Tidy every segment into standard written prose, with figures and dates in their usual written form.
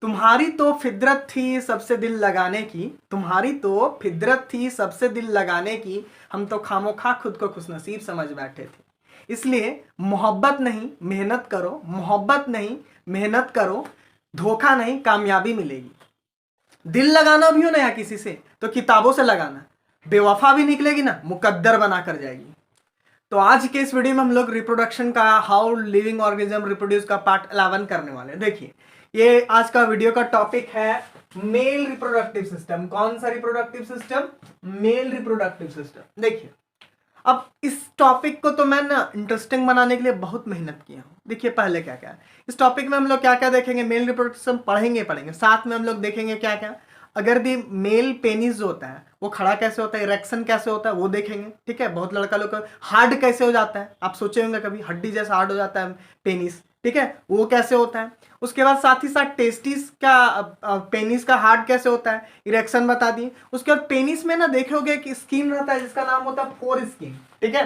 तुम्हारी तो फितरत थी सबसे दिल लगाने की, तुम्हारी तो फितरत थी सबसे दिल लगाने की, हम तो खामोखा खुद को खुशनसीब समझ बैठे थे। इसलिए मोहब्बत नहीं मेहनत करो, मोहब्बत नहीं मेहनत करो, धोखा नहीं कामयाबी मिलेगी। दिल लगाना भी हो ना या किसी से तो किताबों से लगाना, बेवफा भी निकलेगी ना मुकद्दर बना कर जाएगी। तो आज के इस वीडियो में हम लोग रिप्रोडक्शन का, हाउ लिविंग ऑर्गेनिज्म रिप्रोड्यूस का पार्ट 11 करने वाले हैं। देखिए ये आज का वीडियो का टॉपिक है मेल रिप्रोडक्टिव सिस्टम। कौन सा reproductive system? Male reproductive system. देखिए अब इस टॉपिक को तो मैं ना इंटरेस्टिंग बनाने के लिए बहुत मेहनत किया हूँ। देखिए पहले क्या क्या है इस टॉपिक में, हम लोग क्या क्या देखेंगे, मेल रिप्रोडक्शन पढ़ेंगे, साथ में हम लोग देखेंगे क्या क्या, अगर भी मेल पेनिस जो होता है वो खड़ा कैसे होता है, इरेक्शन कैसे होता है वो देखेंगे। ठीक है, बहुत लड़का लोग का हार्ड कैसे हो जाता है, आप सोचे होंगे कभी हड्डी जैसा हार्ड हो जाता है पेनिस, ठीक है, वो कैसे होता है। उसके बाद साथ ही साथ टेस्टिस का पेनिस का हार्ड कैसे होता है, इरेक्शन बता दिए। उसके बाद पेनिस में ना देखोगे कि स्किन रहता है जिसका नाम होता है फोर स्किन। ठीक है,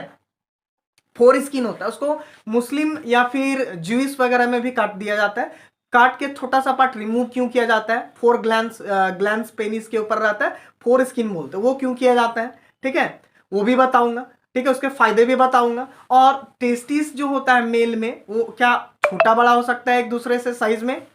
फोर स्किन होता है, उसको मुस्लिम या फिर ज्यूइश वगैरह में भी काट दिया जाता है। काट के छोटा सा पार्ट रिमूव क्यों किया जाता है, फोर ग्लैंड्स पेनिस के ऊपर रहता है, फोर स्किन बोलते हैं, वो क्यों किया जाता है, ठीक है, वो भी बताऊंगा। ठीक है, उसके फायदे भी बताऊंगा। और टेस्टिस जो होता है मेल में वो क्या छोटा बड़ा हो सकता है एक दूसरे से साइज में,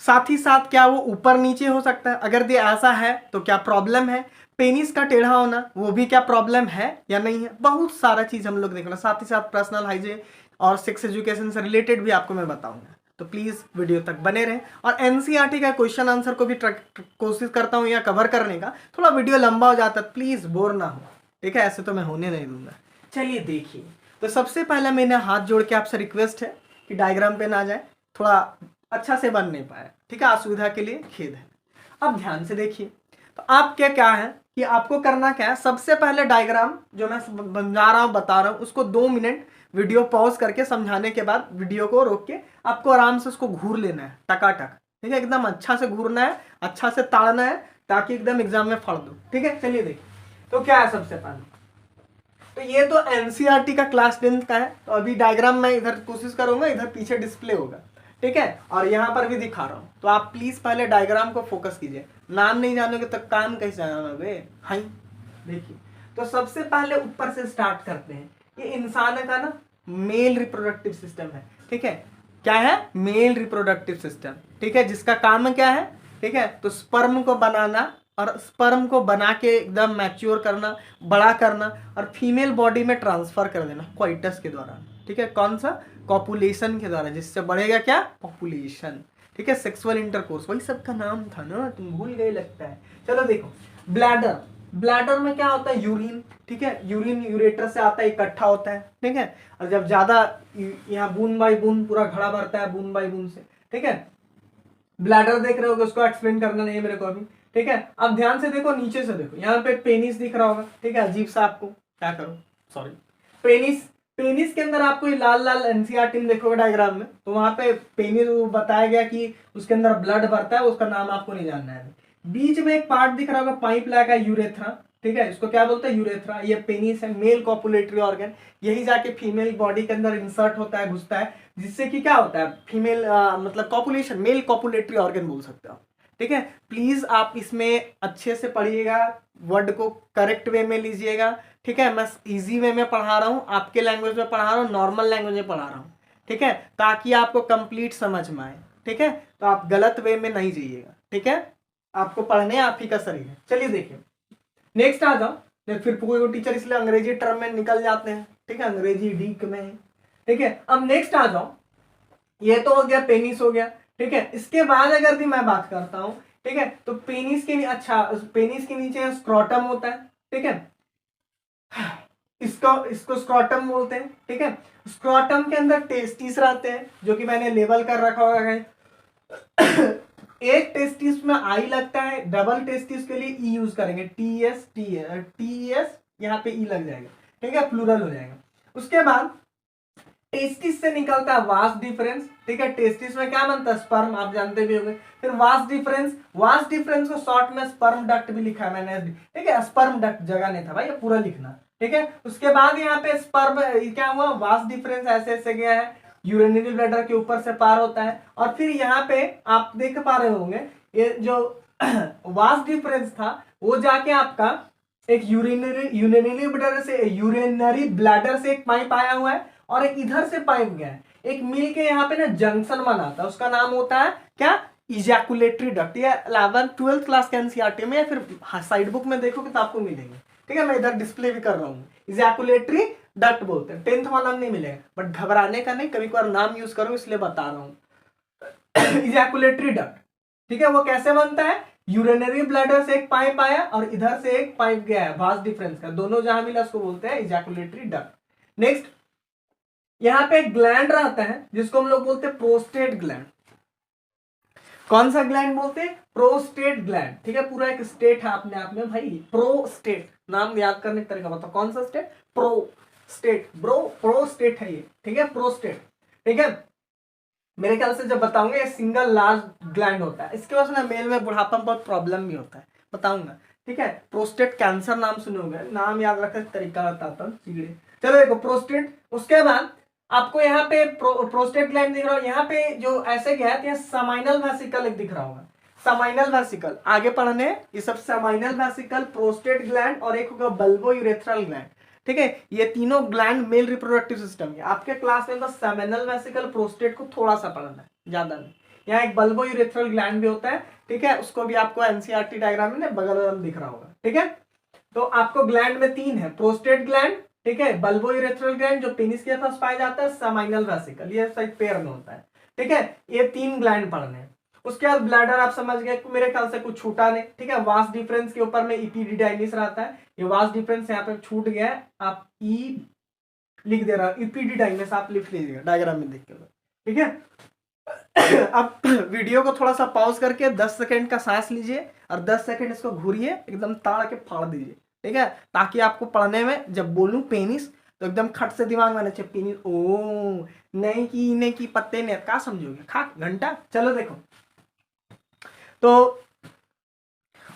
साथ ही साथ क्या वो ऊपर नीचे हो सकता है, अगर ये ऐसा है तो क्या प्रॉब्लम है। पेनिस का टेढ़ा होना वो भी क्या प्रॉब्लम है या नहीं है, बहुत सारा चीज हम लोग देखना। साथ ही साथ पर्सनल हाइजीन और सेक्स एजुकेशन से रिलेटेड भी आपको मैं बताऊंगा, तो प्लीज वीडियो तक बने रहें। और एनसीईआरटी का क्वेश्चन आंसर को भी कोशिश करता हूँ या कवर करने का, थोड़ा वीडियो लंबा हो जाता है, प्लीज बोर ना हो। ठीक है, ऐसे तो मैं होने नहीं दूंगा। चलिए देखिए, तो सबसे पहला मैंने हाथ जोड़ के आपसे रिक्वेस्ट है कि डायग्राम पे ना जाए, थोड़ा अच्छा से बन नहीं पाया, ठीक है, असुविधा के लिए खेद है। अब ध्यान से देखिए, तो आप क्या क्या है कि आपको करना क्या है, सबसे पहले डायग्राम जो मैं बना रहा हूं बता रहा हूं उसको 2 मिनट वीडियो पॉज करके समझाने के बाद वीडियो को रोक के आपको आराम से उसको घूर लेना है टकाटक। ठीक है, एकदम अच्छा से घूरना है, अच्छा से ताड़ना है, ताकि एकदम एग्जाम में फड़ दो। ठीक है, चलिए देखिए तो क्या है सबसे पहले, तो ये तो एनसीईआरटी का क्लास 10 का है। तो अभी डायग्राम मैं इधर कोशिश करूंगा, इधर पीछे डिस्प्ले होगा, ठीक है, और यहाँ पर भी दिखा रहा हूँ। तो आप प्लीज पहले डायग्राम को फोकस कीजिए, नाम नहीं जानोगे तो काम कैसे जानोगे। हाँ देखिए, तो सबसे पहले ऊपर से स्टार्ट करते हैं। ये इंसान का ना मेल रिप्रोडक्टिव सिस्टम है। ठीक है, क्या है, मेल रिप्रोडक्टिव सिस्टम। ठीक है, जिसका काम क्या है, ठीक है, तो स्पर्म को बनाना, और स्पर्म को बना के एकदम मैच्योर करना, बड़ा करना, और फीमेल बॉडी में ट्रांसफर कर देना क्वाइटस के द्वारा। ठीक है, कौन सा, कॉपुलेशन के द्वारा, जिससे बढ़ेगा क्या, पॉपुलेशन। ठीक है, सेक्सुअल इंटरकोर्स, वही सबका नाम था ना, तुम भूल गए लगता है। चलो देखो, ब्लैडर, ब्लैडर में क्या होता है, यूरिन। ठीक है, यूरिन यूरेटर से आता है, इकट्ठा होता है। ठीक है, और जब ज्यादा यहाँ बूंद बाई बूंद पूरा घड़ा भरता है बूंद बाई बूंद से। ठीक है, ब्लैडर देख रहे होगे, उसको एक्सप्लेन करना नहीं है मेरे को अभी। ठीक है, अब ध्यान से देखो, नीचे से देखो, यहाँ पे पेनिस दिख रहा होगा। ठीक है, अजीब सा आपको, क्या करो, सॉरी, पेनिस, पेनिस के अंदर आपको ये लाल लाल एनसीईआरटी में देखोगे डायग्राम में, तो वहां पे पेनिस बताया गया कि उसके अंदर ब्लड भरता है, उसका नाम आपको नहीं जानना है। बीच में एक पार्ट दिख रहा होगा पाइप लाइक यूरेथ्रा। ठीक है, इसको क्या बोलते हैं, यूरेथ्रा। ये पेनिस है, मेल कॉपुलेटरी ऑर्गन, यही जाके फीमेल बॉडी के अंदर इंसर्ट होता है, घुसता है, जिससे कि क्या होता है, फीमेल मतलब कॉपुलेशन, मेल कॉपुलेटरी ऑर्गन बोल सकते हो। ठीक है, प्लीज आप इसमें अच्छे से पढ़िएगा, वर्ड को करेक्ट वे में लीजिएगा। ठीक है, मैं इजी वे में पढ़ा रहा हूँ, आपके लैंग्वेज में पढ़ा रहा हूँ, नॉर्मल लैंग्वेज में पढ़ा रहा हूँ। ठीक है, ताकि आपको कंप्लीट समझ में आए। ठीक है, तो आप गलत वे में नहीं जाइएगा। ठीक है, आपको पढ़ने आप ही का शरीर है। चलिए देखिए, नेक्स्ट आ जाओ। फिर कोई टीचर इसलिए अंग्रेजी टर्म में निकल जाते हैं। ठीक है, अंग्रेजी डीक में। ठीक है, अब नेक्स्ट आ जाओ, ये तो हो गया, पेनिस हो गया। ठीक है, इसके बाद अगर भी मैं बात करता हूं, ठीक है, तो पेनिस के, अच्छा, पेनिस के नीचे स्क्रोटम होता है। ठीक है, इसको इसको स्क्रोटम बोलते हैं। ठीक है, स्क्रोटम के अंदर टेस्टिस रहते हैं, जो कि मैंने लेबल कर रखा होगा है। एक टेस्टिस में आई लगता है, डबल टेस्टिस के लिए ई यूज करेंगे, टीएस यहाँ पे ई लग जाएगा। ठीक है, प्लूरल हो जाएगा। उसके बाद टेस्टिस से निकलता है वास डिफरेंस। ठीक है, टेस्टिस में क्या बनता है, स्पर्म, आप जानते भी होंगे। फिर वास डिफरेंस, वास डिफरेंस को शॉर्ट में स्पर्म डक्ट भी लिखा है मैंने। ठीक है, स्पर्म डक्ट जगह नहीं था भाई, ये पूरा लिखना। ठीक है, उसके बाद यहाँ पे स्पर्म क्या हुआ, वास डिफरेंस ऐसे ऐसे गया है, यूरिनरी ब्लैडर के ऊपर से पार होता है। और फिर यहाँ पे आप देख पा रहे होंगे ये जो वास डिफरेंस था वो जाके आपका एक यूरिनरी ब्लैडर से एक पाइप आया हुआ है और एक इधर से पाइप गया है, एक मिल के यहाँ पे ना जंक्शन बनाता है, उसका नाम होता है क्या, इजैकुलेटरी डक्ट। ये 11th-12th क्लास के एनसीईआरटी में या फिर साइड बुक में देखोगे तो आपको मिलेंगे, ठीक है। मैं इधर डिस्प्ले भी कर रहा हूँ, इजैकुलेटरी डक्ट बोलते हैं। 10th वाला नहीं मिलेगा, बट घबराने का नहीं, कभी कभार नाम यूज करो इसलिए बता रहा हूँ। इजैकुलेटरी डक्ट, ठीक है। वो कैसे बनता है, यूरिनरी ब्लैडर से एक पाइप आया और इधर से एक पाइप गया है, वास डिफरेंस का, दोनों जहां मिला उसको बोलते हैं इजैकुलेटरी डक्ट। नेक्स्ट यहाँ पे एक ग्लैंड रहता है जिसको हम लोग बोलते हैं प्रोस्टेट ग्लैंड। कौन सा ग्लैंड बोलते हैं, प्रोस्टेट ग्लैंड, ठीक है। पूरा एक स्टेट है अपने आप में भाई, प्रोस्टेट, नाम याद करने का तरीका बताओ, कौन सा स्टेट, प्रोस्टेट, प्रोस्टेट है ये, ठीक है, प्रोस्टेट, ठीक है। मेरे ख्याल से जब बताऊंगा ये सिंगल लार्ज ग्लैंड होता है, इसके वजह से ना मेल में बुढ़ापा में बहुत प्रॉब्लम भी होता है, बताऊंगा, ठीक है। प्रोस्टेट कैंसर नाम सुने होंगे, नाम याद रखने का तरीका बताता हूँ, चलो देखो प्रोस्टेट। उसके बाद आपको यहाँ पे प्रोस्टेट ग्लैंड दिख रहा हो, यहाँ पे जो ऐसे गया है समाइनल वेसिकल एक दिख रहा होगा, समाइनल वेसिकल, आगे पढ़ने ये सब समाइनल वेसिकल, प्रोस्टेट ग्लैंड और एक होगा बल्बो यूरेथ्रल ग्लैंड, ठीक है। ये तीनों ग्लैंड मेल रिप्रोडक्टिव सिस्टम है। आपके क्लास में तो सेमिनल वेसिकल प्रोस्टेट को थोड़ा सा पढ़ना है, ज्यादा नहीं। यहाँ एक बल्बो यूरेथ्रल ग्लैंड भी होता है, ठीक है, उसको भी आपको एनसीईआरटी डायग्राम में बगल दिख रहा होगा, ठीक है। तो आपको ग्लैंड में 3 है, प्रोस्टेट ग्लैंड, ठीक है, बल्बो यूरेथ्रल ग्लैंड जो पेनिस के पास पाया जाता है, सेमिनल वेसिकल ये साइड पेयर में होता है, ठीक है। ये 3 ग्लैंड पढ़ने हैं। उसके बाद ब्लैडर आप समझ गए, मेरे ख्याल से कुछ छूटा नहीं, ठीक है। वास डिफरेंस के ऊपर में इपीडिडाइमिस रहता है, ये वास डिफरेंस यहाँ पे छूट गया है, आप ई लिख दे रहा, इपीडिडाइमिस आप लिख लीजिएगा डायग्राम में देख के, ठीक है। अब वीडियो को थोड़ा सा पॉज करके 10 सेकंड का सांस लीजिए और 10 सेकंड इसको घूरिए, एकदम ताड़ के फाड़ दीजिए, ठीक है, ताकि आपको पढ़ने में जब बोलूं पेनिस तो एकदम खट से दिमाग में आना चाहिए, पेनिस, ओ नहीं की पत्ते ने क्या समझोगे, खा घंटा। चलो देखो, तो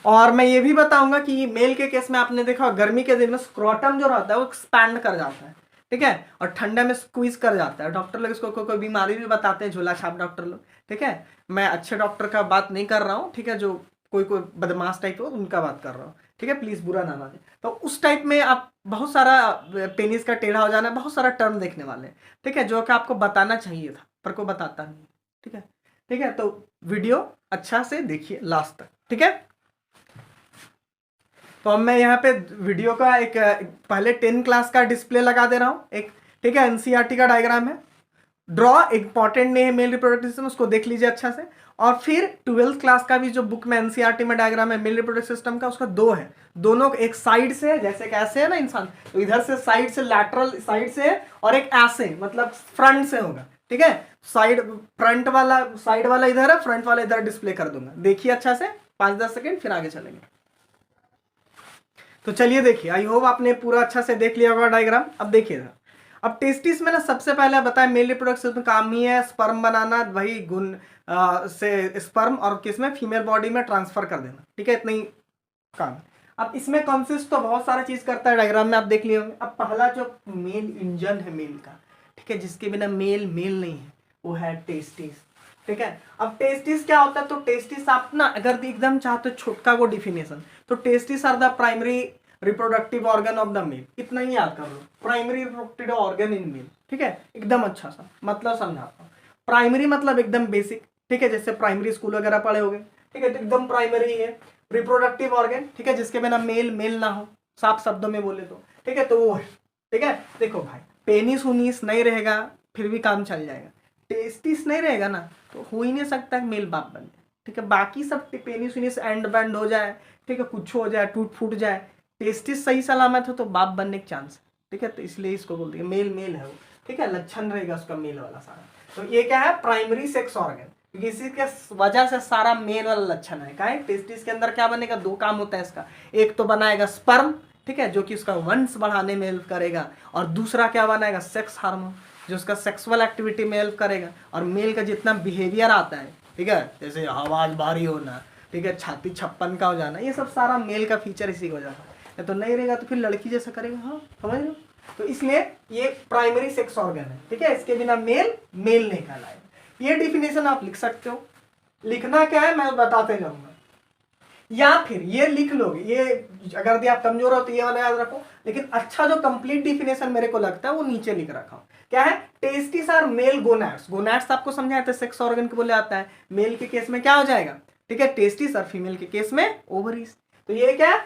और मैं ये भी बताऊंगा कि मेल के केस में आपने देखा गर्मी के दिन में स्क्रोटम जो रहता है वो एक्सपैंड कर जाता है, ठीक है, और ठंडा में स्क्वीज कर जाता है। डॉक्टर लोग इसको कोई बीमारी भी बताते हैं, झोला छाप डॉक्टर लोग, ठीक है। मैं अच्छे डॉक्टर का बात नहीं कर रहा हूँ, ठीक है, जो कोई बदमाश टाइप हो उनका बात कर रहा हूँ, ठीक है, प्लीज बुरा ना माने। तो उस टाइप में आप बहुत सारा पेनिस का टेढ़ा हो जाना, बहुत सारा टर्म देखने वाले, ठीक है, जो कि आपको बताना चाहिए था पर कोई बताता नहीं, ठीक है, ठीक है। तो वीडियो अच्छा से देखिए लास्ट तक, ठीक है। तो अब मैं यहाँ पे वीडियो का एक पहले 10 क्लास का डिस्प्ले लगा दे रहा हूँ एक, ठीक है, एनसीईआरटी का डायग्राम है, ड्रॉ इंपॉर्टेंट नहीं है मेल रिप्रोडक्टिव सिस्टम, उसको देख लीजिए अच्छा से। और फिर 12th क्लास का भी जो बुक में एनसीईआरटी में डायग्राम है मेल रिप्रोडक्टिव सिस्टम का, उसका 2 है, दोनों एक साइड से, जैसे कैसे है ना इंसान, तो इधर से साइड से, लैटरल साइड से, और एक ऐसे मतलब फ्रंट से होगा, ठीक है। साइड फ्रंट वाला, साइड वाला इधर है, फ्रंट वाला इधर डिस्प्ले कर दूंगा, देखिए अच्छा से 5-10 सेकेंड, फिर आगे चलेंगे। तो चलिए देखिए, आई होप आपने पूरा अच्छा से देख लिया होगा डायग्राम। अब देखिए, अब टेस्टिस में ना सबसे पहले बताया मेल रिप्रोडक्टिव सिस्टम काम ही है स्पर्म बनाना, वही गुण से स्पर्म और किसमें, फीमेल बॉडी में ट्रांसफर कर देना, ठीक है, इतना ही काम। अब इसमें कंसिस्ट तो बहुत सारा चीज करता है, डायग्राम में आप देख लिए होंगे। अब पहला जो मेल इंजन है मेल का, ठीक है, जिसके बिना मेल नहीं है, वो है टेस्टिस, ठीक है। अब टेस्टिस क्या होता है, तो टेस्टिस आप ना अगर एकदम चाहते हो छोटका को डिफिनेशन, तो testis are the primary reproductive organ of the male, इतना ही याद कर लो, primary reproductive organ in male, ठीक है, एकदम अच्छा सा मतलब समझाता हूँ। प्राइमरी मतलब एकदम बेसिक, ठीक है, जैसे प्राइमरी स्कूल वगैरह पढ़े होंगे, ठीक है, तो एकदम प्राइमरी है रिप्रोडक्टिव ऑर्गन, ठीक है, जिसके बिना मेल ना हो, साफ शब्दों में बोले तो, ठीक है, तो वो है, ठीक है। देखो भाई, पेनिस उनिस नहीं रहेगा फिर भी काम चल जाएगा, टेस्टिस नहीं रहेगा ना तो हो ही नहीं सकता मेल बाप बन जाए, ठीक है। बाकी सब पेनिस उनिस एंड बैंड हो जाए, ठीक है, कुछ हो जाए, टूट फूट जाए, टेस्टिस सही सलामत हो तो बाप बनने के चांस है, ठीक है, तो इसलिए इसको बोलते हैं मेल है वो, ठीक है, लक्षण रहेगा उसका मेल वाला सारा। तो ये क्या है, प्राइमरी सेक्स ऑर्गन, क्योंकि इसी के वजह से सारा मेल वाला लक्षण है। क्या है, टेस्टिस के अंदर क्या बनेगा, 2 काम होता है इसका, एक तो बनाएगा स्पर्म, ठीक है, जो कि उसका वंश बढ़ाने में हेल्प करेगा, और दूसरा क्या बनाएगा, सेक्स हार्मोन, जो उसका सेक्सुअल एक्टिविटी में हेल्प करेगा। और मेल का जितना बिहेवियर आता है, ठीक है, जैसे आवाज भारी होना, ठीक है, छाती 56 का हो जाना, ये सब सारा मेल का फीचर इसी की वजह से, तो नहीं रहेगा तो फिर लड़की जैसा करेगा, हाँ समझ लो। तो इसलिए ये प्राइमरी सेक्स ऑर्गन है, ठीक है। इसके बिना मेल मेल नहीं कहलाएगा। ये डिफिनेशन आप लिख सकते हो। लिखना क्या है मैं बताते जाऊंगा, या फिर ये लिख लोगे, ये अगर भी आप कमजोर हो तो ये वाला याद रखो, लेकिन अच्छा जो कंप्लीट डिफिनेशन मेरे को लगता है वो नीचे लिख रखा हूं। क्या है? Testis are male gonads. Gonads आपको समझाया था सेक्स ऑर्गन के बोले आता है। मेल के केस में क्या हो जाएगा, ठीक है, टेस्टिस, और फीमेल के केस में ओवरीज। तो ये क्या है,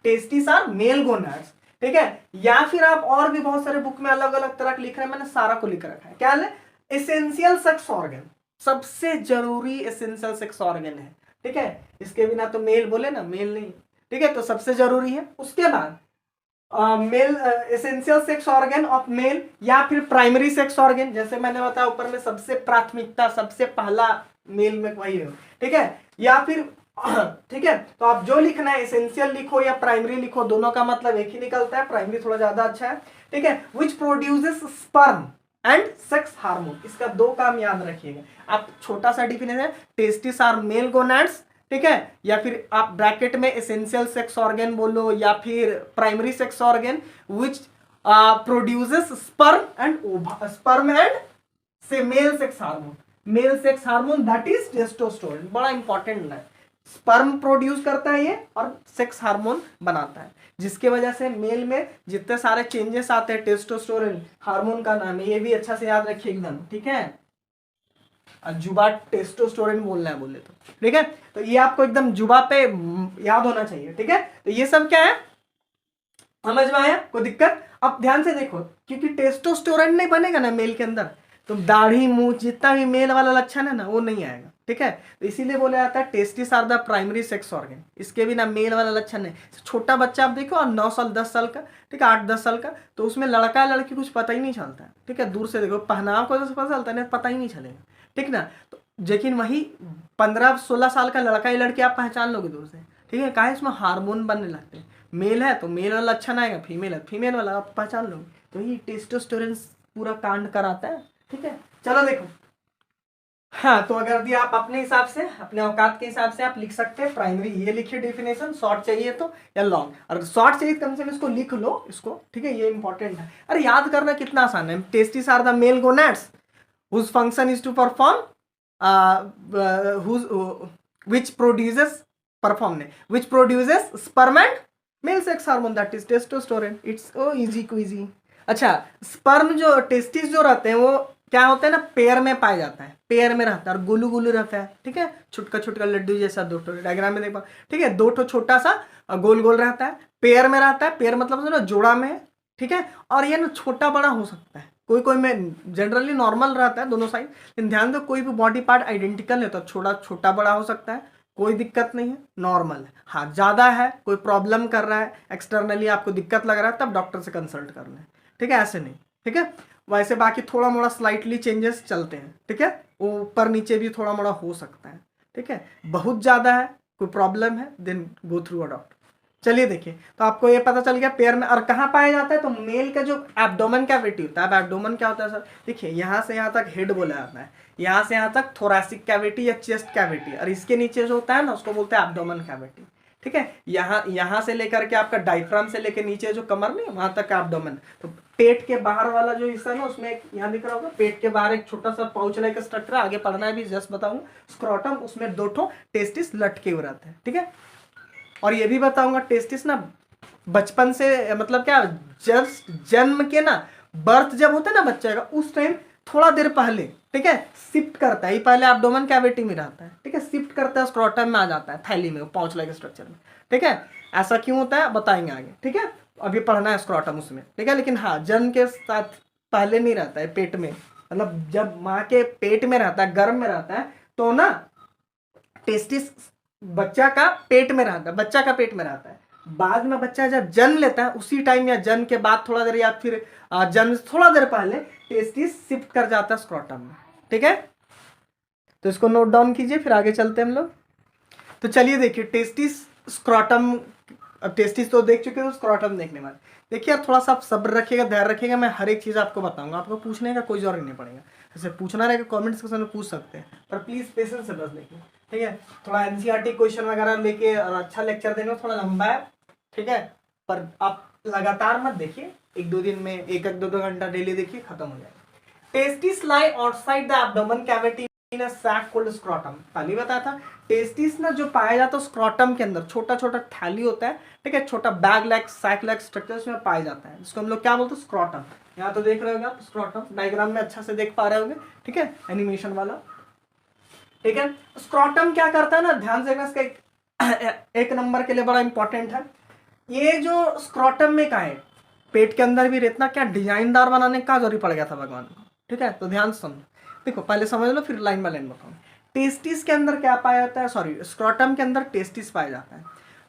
टेस्टिस आर मेल गोनैड्स, ठीक है। या फिर आप और भी बहुत सारे बुक में अलग अलग तरह के लिख रहे हैं, मैंने सारा को लिख रखा है। क्या है? एसेंशियल सेक्स ऑर्गन, सबसे जरूरी एसेंशियल सेक्स ऑर्गन है, ठीक है। इसके बिना तो मेल बोले ना, मेल नहीं, ठीक है, तो सबसे जरूरी है। उसके बाद male essential sex organ of male, या फिर प्राइमरी सेक्स ऑर्गन, जैसे मैंने बताया ऊपर में सबसे प्राथमिकता, सबसे पहला मेल में वही है, ठीक है। या फिर ठीक है, तो आप जो लिखना है एसेंशियल लिखो या प्राइमरी लिखो, दोनों का मतलब एक ही निकलता है, प्राइमरी थोड़ा ज्यादा अच्छा है, ठीक है। विच produces sperm and sex hormone, इसका दो काम याद रखिएगा आप। छोटा सा डिफिनेशन है, टेस्टिस आर मेल गोनैड्स, ठीक है, या फिर आप ब्रैकेट में एसेंशियल सेक्स ऑर्गन बोलो, या फिर primary sex organ which produces sperm and से male sex hormone. Male sex hormone that is testosterone, बड़ा इंपॉर्टेंट है। स्पर्म प्रोड्यूस करता है ये और सेक्स हार्मोन बनाता है, जिसके वजह से मेल में जितने सारे चेंजेस आते हैं, टेस्टोस्टेरोन हार्मोन का नाम है, ये भी अच्छा से याद रखिए एकदम, ठीक है। जुबा टेस्टोस्टेरोन बोलना है बोले तो, ठीक है। तो ये आपको एकदम जुबा पे याद होना चाहिए, ठीक है। तो ये सब क्या है, समझ में आया? कोई दिक्कत? अब ध्यान से देखो, क्योंकि टेस्टोस्टेरोन नहीं बनेगा ना मेल के अंदर, तो दाढ़ी मूंछ जितना भी मेल वाला लक्षण है ना वो नहीं आएगा, ठीक है। तो इसीलिए बोला जाता है testis are the primary sex organ, इसके बिना मेल वाला लक्षण है। छोटा बच्चा आप देखो, और 9 साल 10 साल का, ठीक है, 8-10 साल का, तो उसमें लड़का लड़की कुछ पता ही नहीं चलता है, ठीक है। दूर से देखो, पहनाव को तो पता चलता है, पता ही नहीं चलेगा, ठीक ना। तो लेकिन वही 15-16 साल का लड़का या लड़की आप पहचान लोगे दूर से, ठीक है। कहा इसमें हार्मोन बनने लगते हैं, मेल है तो मेल वाला लक्षण आएगा, फीमेल है फीमेल वाला आप पहचान लोगे। तो ये टेस्टोस्टेरोन पूरा कांड कराता है, ठीक है। चलो देखो, हाँ, तो अगर भी आप अपने हिसाब से, अपने औकात के हिसाब से आप लिख सकते हैं प्राइमरी, ये लिखिए डिफिनेशन, शॉर्ट चाहिए तो या लॉन्ग, अगर शॉर्ट चाहिए कम से कम इसको लिख लो इसको, ठीक है, ये इंपॉर्टेंट है। अरे याद करना कितना आसान है। Testis are the male gonads whose function is to perform which produces which produces sperm and male sex hormone that is testosterone. It's easy queasy। अच्छा, स्पर्म जो टेस्टिस जो रहते हैं वो क्या होता है ना, पेयर में पाया जाता है, पेयर में रहता है और गुलू गुलू रहता है, ठीक है, छुटका छुटका लड्डू जैसा, दो ठो डायग्राम में देख पाओ, ठीक है, दो ठो छोटा सा गोल गोल रहता है, पेयर में रहता है, पेयर मतलब समझो जोड़ा में है, ठीक है। और ये ना छोटा बड़ा हो सकता है, कोई कोई में जनरली नॉर्मल रहता है दोनों साइड, लेकिन ध्यान दो कोई भी बॉडी पार्ट आइडेंटिकल है तो छोटा छोटा बड़ा हो सकता है, कोई दिक्कत नहीं है, नॉर्मल है। हाँ, ज़्यादा है, कोई प्रॉब्लम कर रहा है, एक्सटर्नली आपको दिक्कत लग रहा है, तब डॉक्टर से कंसल्ट कर लें, ठीक है, ऐसे नहीं, ठीक है। वैसे बाकी थोड़ा मोड़ा स्लाइटली चेंजेस चलते हैं, ठीक है, ऊपर नीचे भी थोड़ा मोड़ा हो सकता है, ठीक है। बहुत ज़्यादा है, कोई प्रॉब्लम है, then go through a doctor. चलिए देखिए, तो आपको ये पता चल गया पेयर में, और कहाँ पाया जाता है, तो मेल का जो एब्डोमेन कैविटी होता है। अब एब्डोमेन क्या होता है सर, देखिए यहाँ से यहाँ तक हेड बोला जाता है, यहाँ से यहाँ तक थोरैसिक कैविटी या चेस्ट कैविटी, और इसके नीचे जो होता है ना उसको बोलते हैं एब्डोमेन कैविटी, ठीक है। यहाँ से लेकर के आपका डायफ्राम से लेकर नीचे जो कमर नहीं वहां तक एब्डोमेन। तो पेट के बाहर वाला जो हिस्सा है ना उसमें एक यहाँ दिख रहा होगा, पेट के बाहर एक छोटा सा पाउच लाइक स्ट्रक्चर, आगे पढ़ना है भी जस्ट बताऊंगा, स्क्रोटम, उसमें 2 ठो टेस्टिस लटके हुए रहते हैं, ठीक है। और ये भी बताऊंगा टेस्टिस ना बचपन से, मतलब क्या, जस्ट जन्म के ना, बर्थ जब होता है ना बच्चे का, उस टाइम थोड़ा देर पहले, ठीक है, शिफ्ट करता है, ये पहले एब्डोमेन कैविटी में रहता है, ठीक है, शिफ्ट करता है स्क्रोटम में आ जाता है, थैली में, पाउच लाइक स्ट्रक्चर में, ठीक है। ऐसा क्यों होता है बताएंगे आगे, ठीक है, अभी पढ़ना है स्क्रोटम उसमें, ठीक है। लेकिन हाँ, जन्म के साथ पहले नहीं रहता है, पेट में, मतलब जब माँ के पेट में रहता है, गर्भ में रहता है, तो ना टेस्टिस बच्चा का पेट में रहता है, बच्चा का पेट में रहता है। बाद में बच्चा जब जन्म लेता है उसी टाइम या जन्म के बाद थोड़ा देर, या फिर जन्म से थोड़ा देर पहले टेस्टिस शिफ्ट कर जाता है स्क्रोटम में, ठीक है। तो इसको नोट डाउन कीजिए, फिर आगे चलते हैं हम लोग। तो चलिए देखिए, टेस्टिस स्क्रोटम, अब टेस्टिस तो देख चुके हो, स्क्रोटम देखने वाले देखिए यार, थोड़ा सा आप सब्र रखिएगा, ध्यान रखिएगा, मैं हर एक चीज़ आपको बताऊंगा, आपको पूछने का कोई जरूरत नहीं पड़ेगा, जैसे पूछना रहेगा कमेंट सेक्शन में पूछ सकते हैं, पर प्लीज़ पेशेंस से बस देखिए, ठीक है। थोड़ा एनसीईआरटी क्वेश्चन वगैरह लेके और अच्छा लेक्चर देंगे, थोड़ा लंबा है, ठीक है, पर आप लगातार मत देखिए, एक दो दिन में एक दो घंटा डेली देखिए, खत्म हो जाएगा। Testis lie outside the abdomen cavity in a sac called scrotum. पहले बताया था टेस्टिस ना जो पाया जाता है स्क्रॉटम के अंदर, छोटा छोटा थैली होता है, ठीक है, छोटा bag like sac like structure में पाया जाता है, जिसको हम लोग क्या बोलते हैं, स्क्रॉटम। यहाँ तो देख रहे होंगे आप स्क्रॉटम, डायग्राम में अच्छा से देख पा रहे होंगे, ठीक है, एनिमेशन वाला, ठीक है। स्क्रॉटम क्या करता है ना, ध्यान से इसका एक नंबर के लिए बड़ा इंपॉर्टेंट है। ये जो स्क्रॉटम में का है, पेट के अंदर भी इतना क्या डिजाइनदार बनाने का जरूरी पड़ गया था भगवान को, ठीक है। तो ध्यान से समझो, देखो पहले समझ लो फिर लाइन बाय लाइन बताऊँ। टेस्टिस के अंदर क्या पाया जाता है, सॉरी स्क्रॉटम के अंदर टेस्टिस पाया जाता है।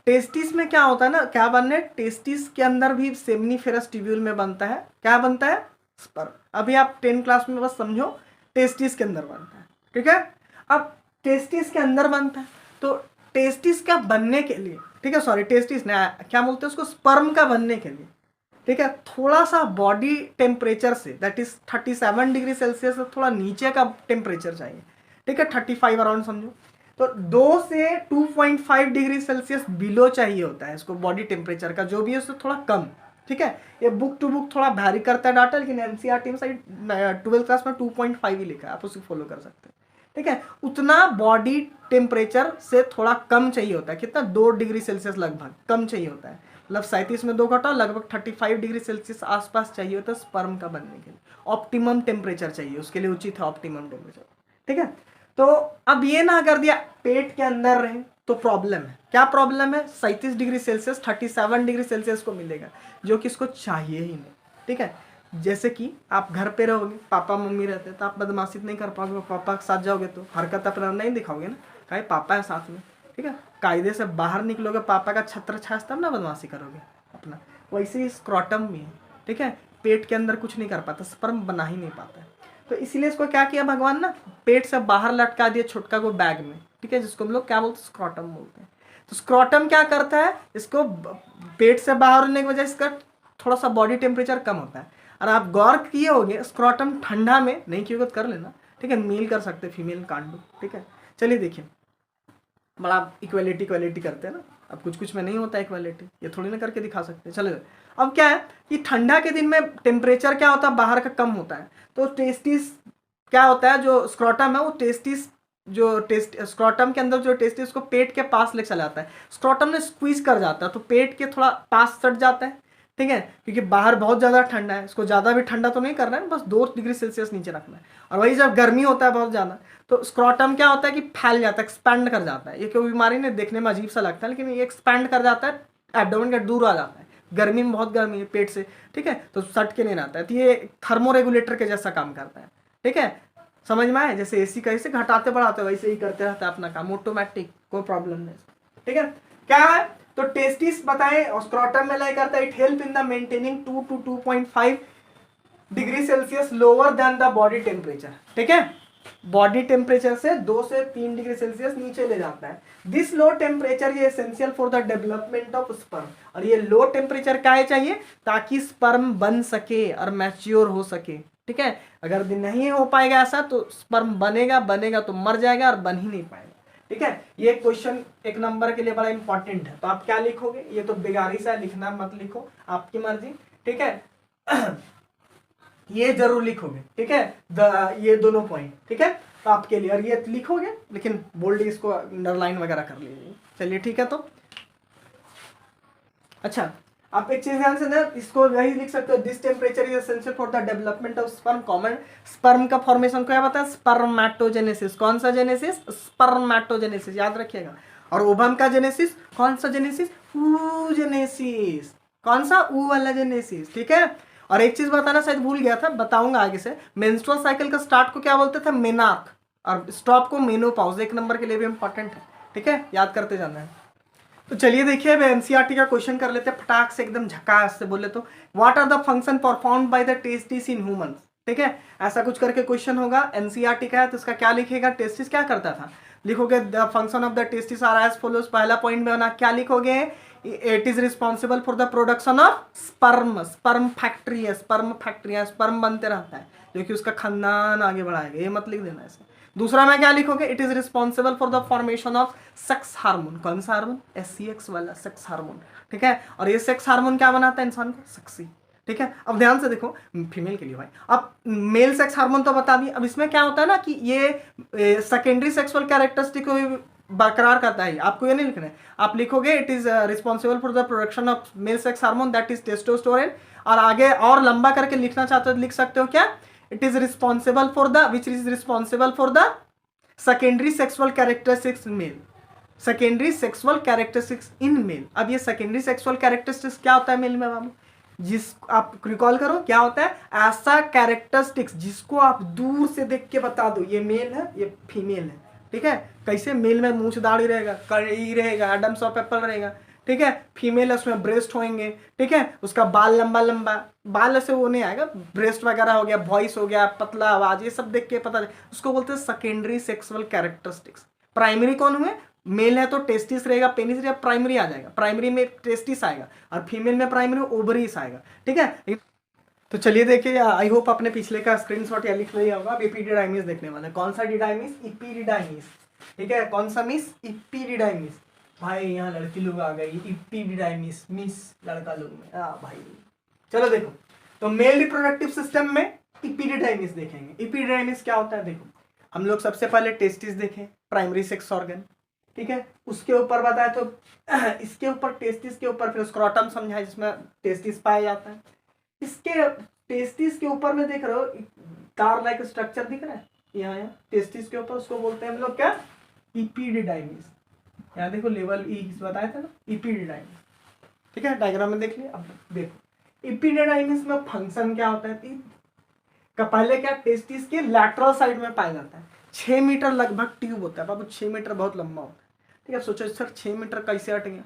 टेस्टिस में क्या होता है ना, क्या बनने, टेस्टिस के अंदर भी सेमिनिफेरस ट्यूब्यूल में बनता है, क्या बनता है, स्पर्म। अभी आप 10 क्लास में बस समझो, टेस्टिस के अंदर बनता है, ठीक है। अब टेस्टिस के अंदर बनता है, तो टेस्टिस का बनने के लिए, ठीक है, सॉरी टेस्टिस ने क्या बोलते हैं उसको, स्पर्म का बनने के लिए, ठीक है, थोड़ा सा बॉडी टेम्परेचर से, दैट इज 37 डिग्री सेल्सियस से थोड़ा नीचे का टेम्परेचर चाहिए, ठीक है, 35 अराउंड समझो। तो 2 से 2.5 डिग्री सेल्सियस बिलो चाहिए होता है इसको, बॉडी टेम्परेचर का जो भी है उससे थोड़ा कम, ठीक है। ये बुक टू बुक थोड़ा वैरी करता है डाटा, लेकिन एनसीईआरटी में साइड 12th क्लास में 2.5 ही लिखा है, आप उसे फॉलो कर सकते हैं, ठीक है। उतना बॉडी टेम्परेचर से थोड़ा कम चाहिए होता है, कितना, 2 डिग्री सेल्सियस लगभग कम चाहिए होता है, मतलब 37 में 2 घटाओ, लगभग 35 डिग्री सेल्सियस आसपास चाहिए होता है स्पर्म का बनने के लिए। ऑप्टिमम टेम्परेचर चाहिए उसके लिए, उचित है ऑप्टिमम टेम्परेचर, ठीक है। तो अब ये ना कर दिया पेट के अंदर रहे तो प्रॉब्लम है, क्या प्रॉब्लम है, 37 डिग्री सेल्सियस 37 डिग्री सेल्सियस को मिलेगा, जो कि इसको चाहिए ही नहीं, ठीक है। जैसे कि आप घर पे रहोगे, पापा मम्मी रहते हैं, तो आप बदमाशी नहीं कर पाओगे, पापा के साथ जाओगे तो हरकत अपना नहीं दिखाओगे ना, कहीं पापा है साथ में, ठीक है। कायदे से बाहर निकलोगे, पापा का छत्र छाछ तब ना बदमाशी करोगे अपना। वैसे ही स्क्रॉटम भी है, ठीक है, पेट के अंदर कुछ नहीं कर पाता, स्पर्म बना ही नहीं पाता है, तो इसीलिए इसको क्या किया भगवान ना, पेट से बाहर लटका दिया छोटका को बैग में, ठीक है, जिसको हम लोग क्या बोलते हैं, स्क्रॉटम बोलते हैं। तो स्क्रॉटम क्या करता है, इसको पेट से बाहर होने की वजह से इसका थोड़ा सा बॉडी टेम्परेचर कम होता है। और आप गौर किए होंगे स्क्रॉटम ठंडा में नहीं किए तो कर लेना, ठीक है, मेल कर सकते हैं, फीमेल कांट डू, ठीक है। चलिए देखिए, बड़ा इक्वालिटी करते हैं ना, अब कुछ कुछ में नहीं होता इक्वालिटी, ये थोड़ी ना करके दिखा सकते हैं। चलो अब क्या है कि ठंडा के दिन में टेम्परेचर क्या होता है, बाहर का कम होता है, तो टेस्टिस क्या होता है, जो स्क्रॉटम है वो टेस्टिस, जो स्क्रॉटम के अंदर जो टेस्टिस को पेट के पास ले चला जाता है, स्क्रॉटम ने स्क्वीज कर जाता है, तो पेट के थोड़ा पास सट जाता है, ठीक है, क्योंकि बाहर बहुत ज़्यादा ठंडा है, इसको ज़्यादा भी ठंडा तो नहीं करना है, बस 2 डिग्री सेल्सियस नीचे रखना है। और वही जब गर्मी होता है बहुत ज़्यादा, तो स्क्रॉटम क्या होता है कि फैल जाता है, एक्सपैंड कर जाता है। ये कोई बीमारी नहीं, देखने में अजीब सा लगता है, लेकिन ये एक्सपैंड कर जाता है, एब्डोमेन के दूर आ जाता है, गर्मी में बहुत गर्मी है पेट से, ठीक है, तो सट के नहीं रहता है, तो ये थर्मो रेगुलेटर के जैसा काम करता है, ठीक है, समझ में आए, जैसे एसी कैसे घटाते बढ़ाते वैसे ही करते रहता है अपना काम, ऑटोमेटिक, कोई प्रॉब्लम नहीं, ठीक है। क्या है, तो टेस्टिस बताएं और स्क्रॉटम में लाई करता है, it help in the maintaining 2 to 2.5 degree Celsius lower than the body temperature, ठीक है, बॉडी टेम्परेचर से 2 से 3 डिग्री सेल्सियस नीचे ले जाता है। दिस लो टेम्परेचर ये essential for the development of sperm, और ये लो टेम्परेचर क्या चाहिए, ताकि स्पर्म बन सके और मैच्योर हो सके, ठीक है। अगर नहीं हो पाएगा ऐसा तो स्पर्म बनेगा तो मर जाएगा और बन ही नहीं पाएगा, ठीक है। ये क्वेश्चन 1 नंबर के लिए बड़ा इंपॉर्टेंट है, तो आप क्या लिखोगे, ये तो बेगारी सा लिखना मत लिखो, आपकी मर्जी, ठीक है। ये जरूर लिखोगे, ठीक है, ये दोनों पॉइंट, ठीक है, तो आपके लिए, और ये लिखोगे लेकिन बोल्ड इसको अंडरलाइन वगैरह कर लीजिए, चलिए ठीक है। तो अच्छा, आप एक चीज ध्यान से ना, इसको यही लिख सकते हो, this temperature is essential for the development of sperm common, sperm का फॉर्मेशन को क्या बताया, स्पर्मेटोजेनेसिस, कौन सा जेनेसिस, स्पर्मेटोजेनेसिस, याद रखिएगा। और ओवम का जेनेसिस, कौन सा जेनेसिस, oogenesis, कौन सा, ऊ वाला जेनेसिस, ठीक है। और एक चीज बताना शायद भूल गया था, बताऊंगा आगे से, मेंस्ट्रुअल साइकिल का स्टार्ट को क्या बोलते थे, मेनार्क, और स्टॉप को मेनोपॉज, 1 नंबर के लिए भी इंपॉर्टेंट है, ठीक है, याद करते जाना है। तो चलिए देखिए, अब एनसीईआरटी का क्वेश्चन कर लेते हैं फटाक से, एकदम झकास से बोले तो, what are the function performed by the testis in humans, ठीक है, ऐसा कुछ करके क्वेश्चन होगा, एनसीईआरटी का है, तो इसका क्या लिखेगा, टेस्टिस क्या करता था, लिखोगे the function of the testis are as follows, पहला पॉइंट में बना, क्या लिखोगे, it is responsible for the production of sperm, sperm factory है, स्पर्म बनते रहता है, जो कि उसका खानदान आगे बढ़ाएगा, ये मत लिख देना ऐसे। दूसरा में क्या लिखोगे, it is responsible for the formation of sex hormone, कौन सा हार्मोन, SCX वाला सेक्स हार्मोन, ठीक है, और ये सेक्स हार्मोन क्या बनाता है इंसान को, सेक्सी, ठीक है। अब ध्यान से देखो, फीमेल के लिए भाई, अब मेल सेक्स हार्मोन तो बता दिए। अब इसमें क्या होता है ना कि ये सेकेंडरी सेक्सुअल कैरेक्टरिस्टिक को भी बरकरार करता है। आपको ये नहीं लिखना है, आप लिखोगे it is responsible for the production of male sex hormone that is testosterone, और आगे और लंबा करके लिखना चाहते हो तो लिख सकते हो क्या, it is responsible for the which is responsible for the secondary sexual characteristics in male, secondary sexual characteristics in male. अब ये सेकेंडरी सेक्सुअल कैरेक्टरिस्टिक्स क्या होता है मेल में बाबू, जिस आप रिकॉल करो क्या होता है, ऐसा कैरेक्टरिस्टिक्स जिसको आप दूर से देख के बता दो ये मेल है ये फीमेल है, ठीक है। कैसे, मेल में मूछ दाढ़ी रहेगा, कड़ी रहेगा, एडम्स ऑफ एप्पल रहेगा, ठीक है। फीमेल है उसमें ब्रेस्ट होंगे, ठीक है, उसका बाल लंबा लंबा, बाल ऐसे वो नहीं आएगा, ब्रेस्ट वगैरह हो गया, वॉइस हो गया, पतला आवाज, ये सब देख के पता, उसको बोलते हैं सेकेंडरी सेक्सुअल कैरेक्टरिस्टिक्स। प्राइमरी कौन हुए, मेल है तो टेस्टिस रहेगा, पेनिस रहेगा, प्राइमरी आ जाएगा, प्राइमरी में टेस्टिस आएगा, और फीमेल में प्राइमरी ओवरीज आएगा, ठीक है। तो चलिए देखिए, आई होप अपने पिछले का स्क्रीनशॉट या लिख लिया होगा। अब एपिडिडाइमिस देखने वाले हैं। कौन सा डिडाइमिस, इपीडिडाइमिस, ठीक है। कौन सा मिस, इपीडिडाइमिस। भाई यहाँ लड़की लोग आ गई, इपीडिडाइमिस मिस लड़का लोग में, भाई चलो देखो, तो मेल रिप्रोडक्टिव सिस्टम में इपीडिडाइमिस देखेंगे। इपीडिडाइमिस क्या होता है, देखो हम लोग सबसे पहले टेस्टिस देखें, प्राइमरी सेक्स ऑर्गन, ठीक है। उसके ऊपर बताया तो इसके ऊपर टेस्टिस के ऊपर फिर स्क्रोटम समझाए जिसमें टेस्टिस पाया जाता है। इसके टेस्टिस के ऊपर में देख रहे हो तार लाइक स्ट्रक्चर दिख रहा है यहाँ टेस्टिस के ऊपर, उसको बोलते हैं हम लोग क्या, इपीडिडाइमिस। यहाँ देखो लेवल ई बताया था ना, इपीडिडाइमिस, ठीक है। डायग्राम में देख लिया। अब देखो इपीडिडाइमिस में फंक्शन क्या होता है, का पहले क्या, टेस्टिस के लैटरल साइड में पाया जाता है। 6 मीटर लगभग ट्यूब होता है बाबू, 6 मीटर बहुत लंबा होता है, ठीक है। सोचो सर 6 मीटर कैसे हट गया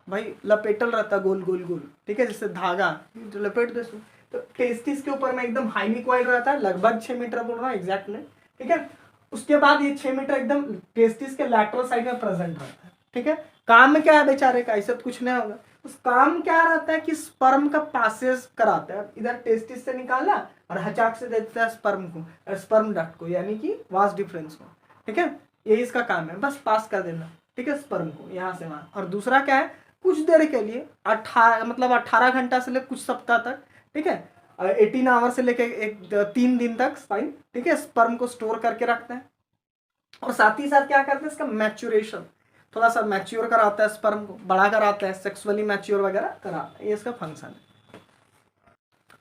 भाई, लपेटल रहता है गोल गोल गोल, ठीक है, जैसे धागा तो लपेट दो। तो टेस्टिस के ऊपर में एकदम हाईली कॉइल रहता है, लगभग 6 मीटर बोल रहा हूँ एग्जैक्ट नहीं, ठीक है। उसके बाद ये 6 मीटर एकदम टेस्टिस के लैटरल साइड में प्रेजेंट रहता है, ठीक है। काम में क्या है बेचारे का, ऐसा कुछ नहीं होगा। उस काम क्या रहता है कि स्पर्म का पासेज कराता है, इधर टेस्टिस से निकाला और हचाक से देता है स्पर्म को, स्पर्म डक्ट को, यानी कि वास डिफरेंस को, ठीक है। यही इसका काम है, बस पास कर देना, ठीक है, स्पर्म को यहाँ से वहाँ। और दूसरा क्या है, कुछ देर के लिए 18 घंटा से लेकर कुछ सप्ताह तक, ठीक है, 18 आवर से लेकर 3 दिन तक फाइन, ठीक है, स्पर्म को स्टोर करके रखते हैं। और साथ ही साथ क्या करते हैं, इसका मैच्योरेशन, थोड़ा सा मैच्योर कराता है, स्पर्म को बड़ा कराता है, सेक्सुअली मैच्योर वगैरह कराता है, ये इसका फंक्शन है।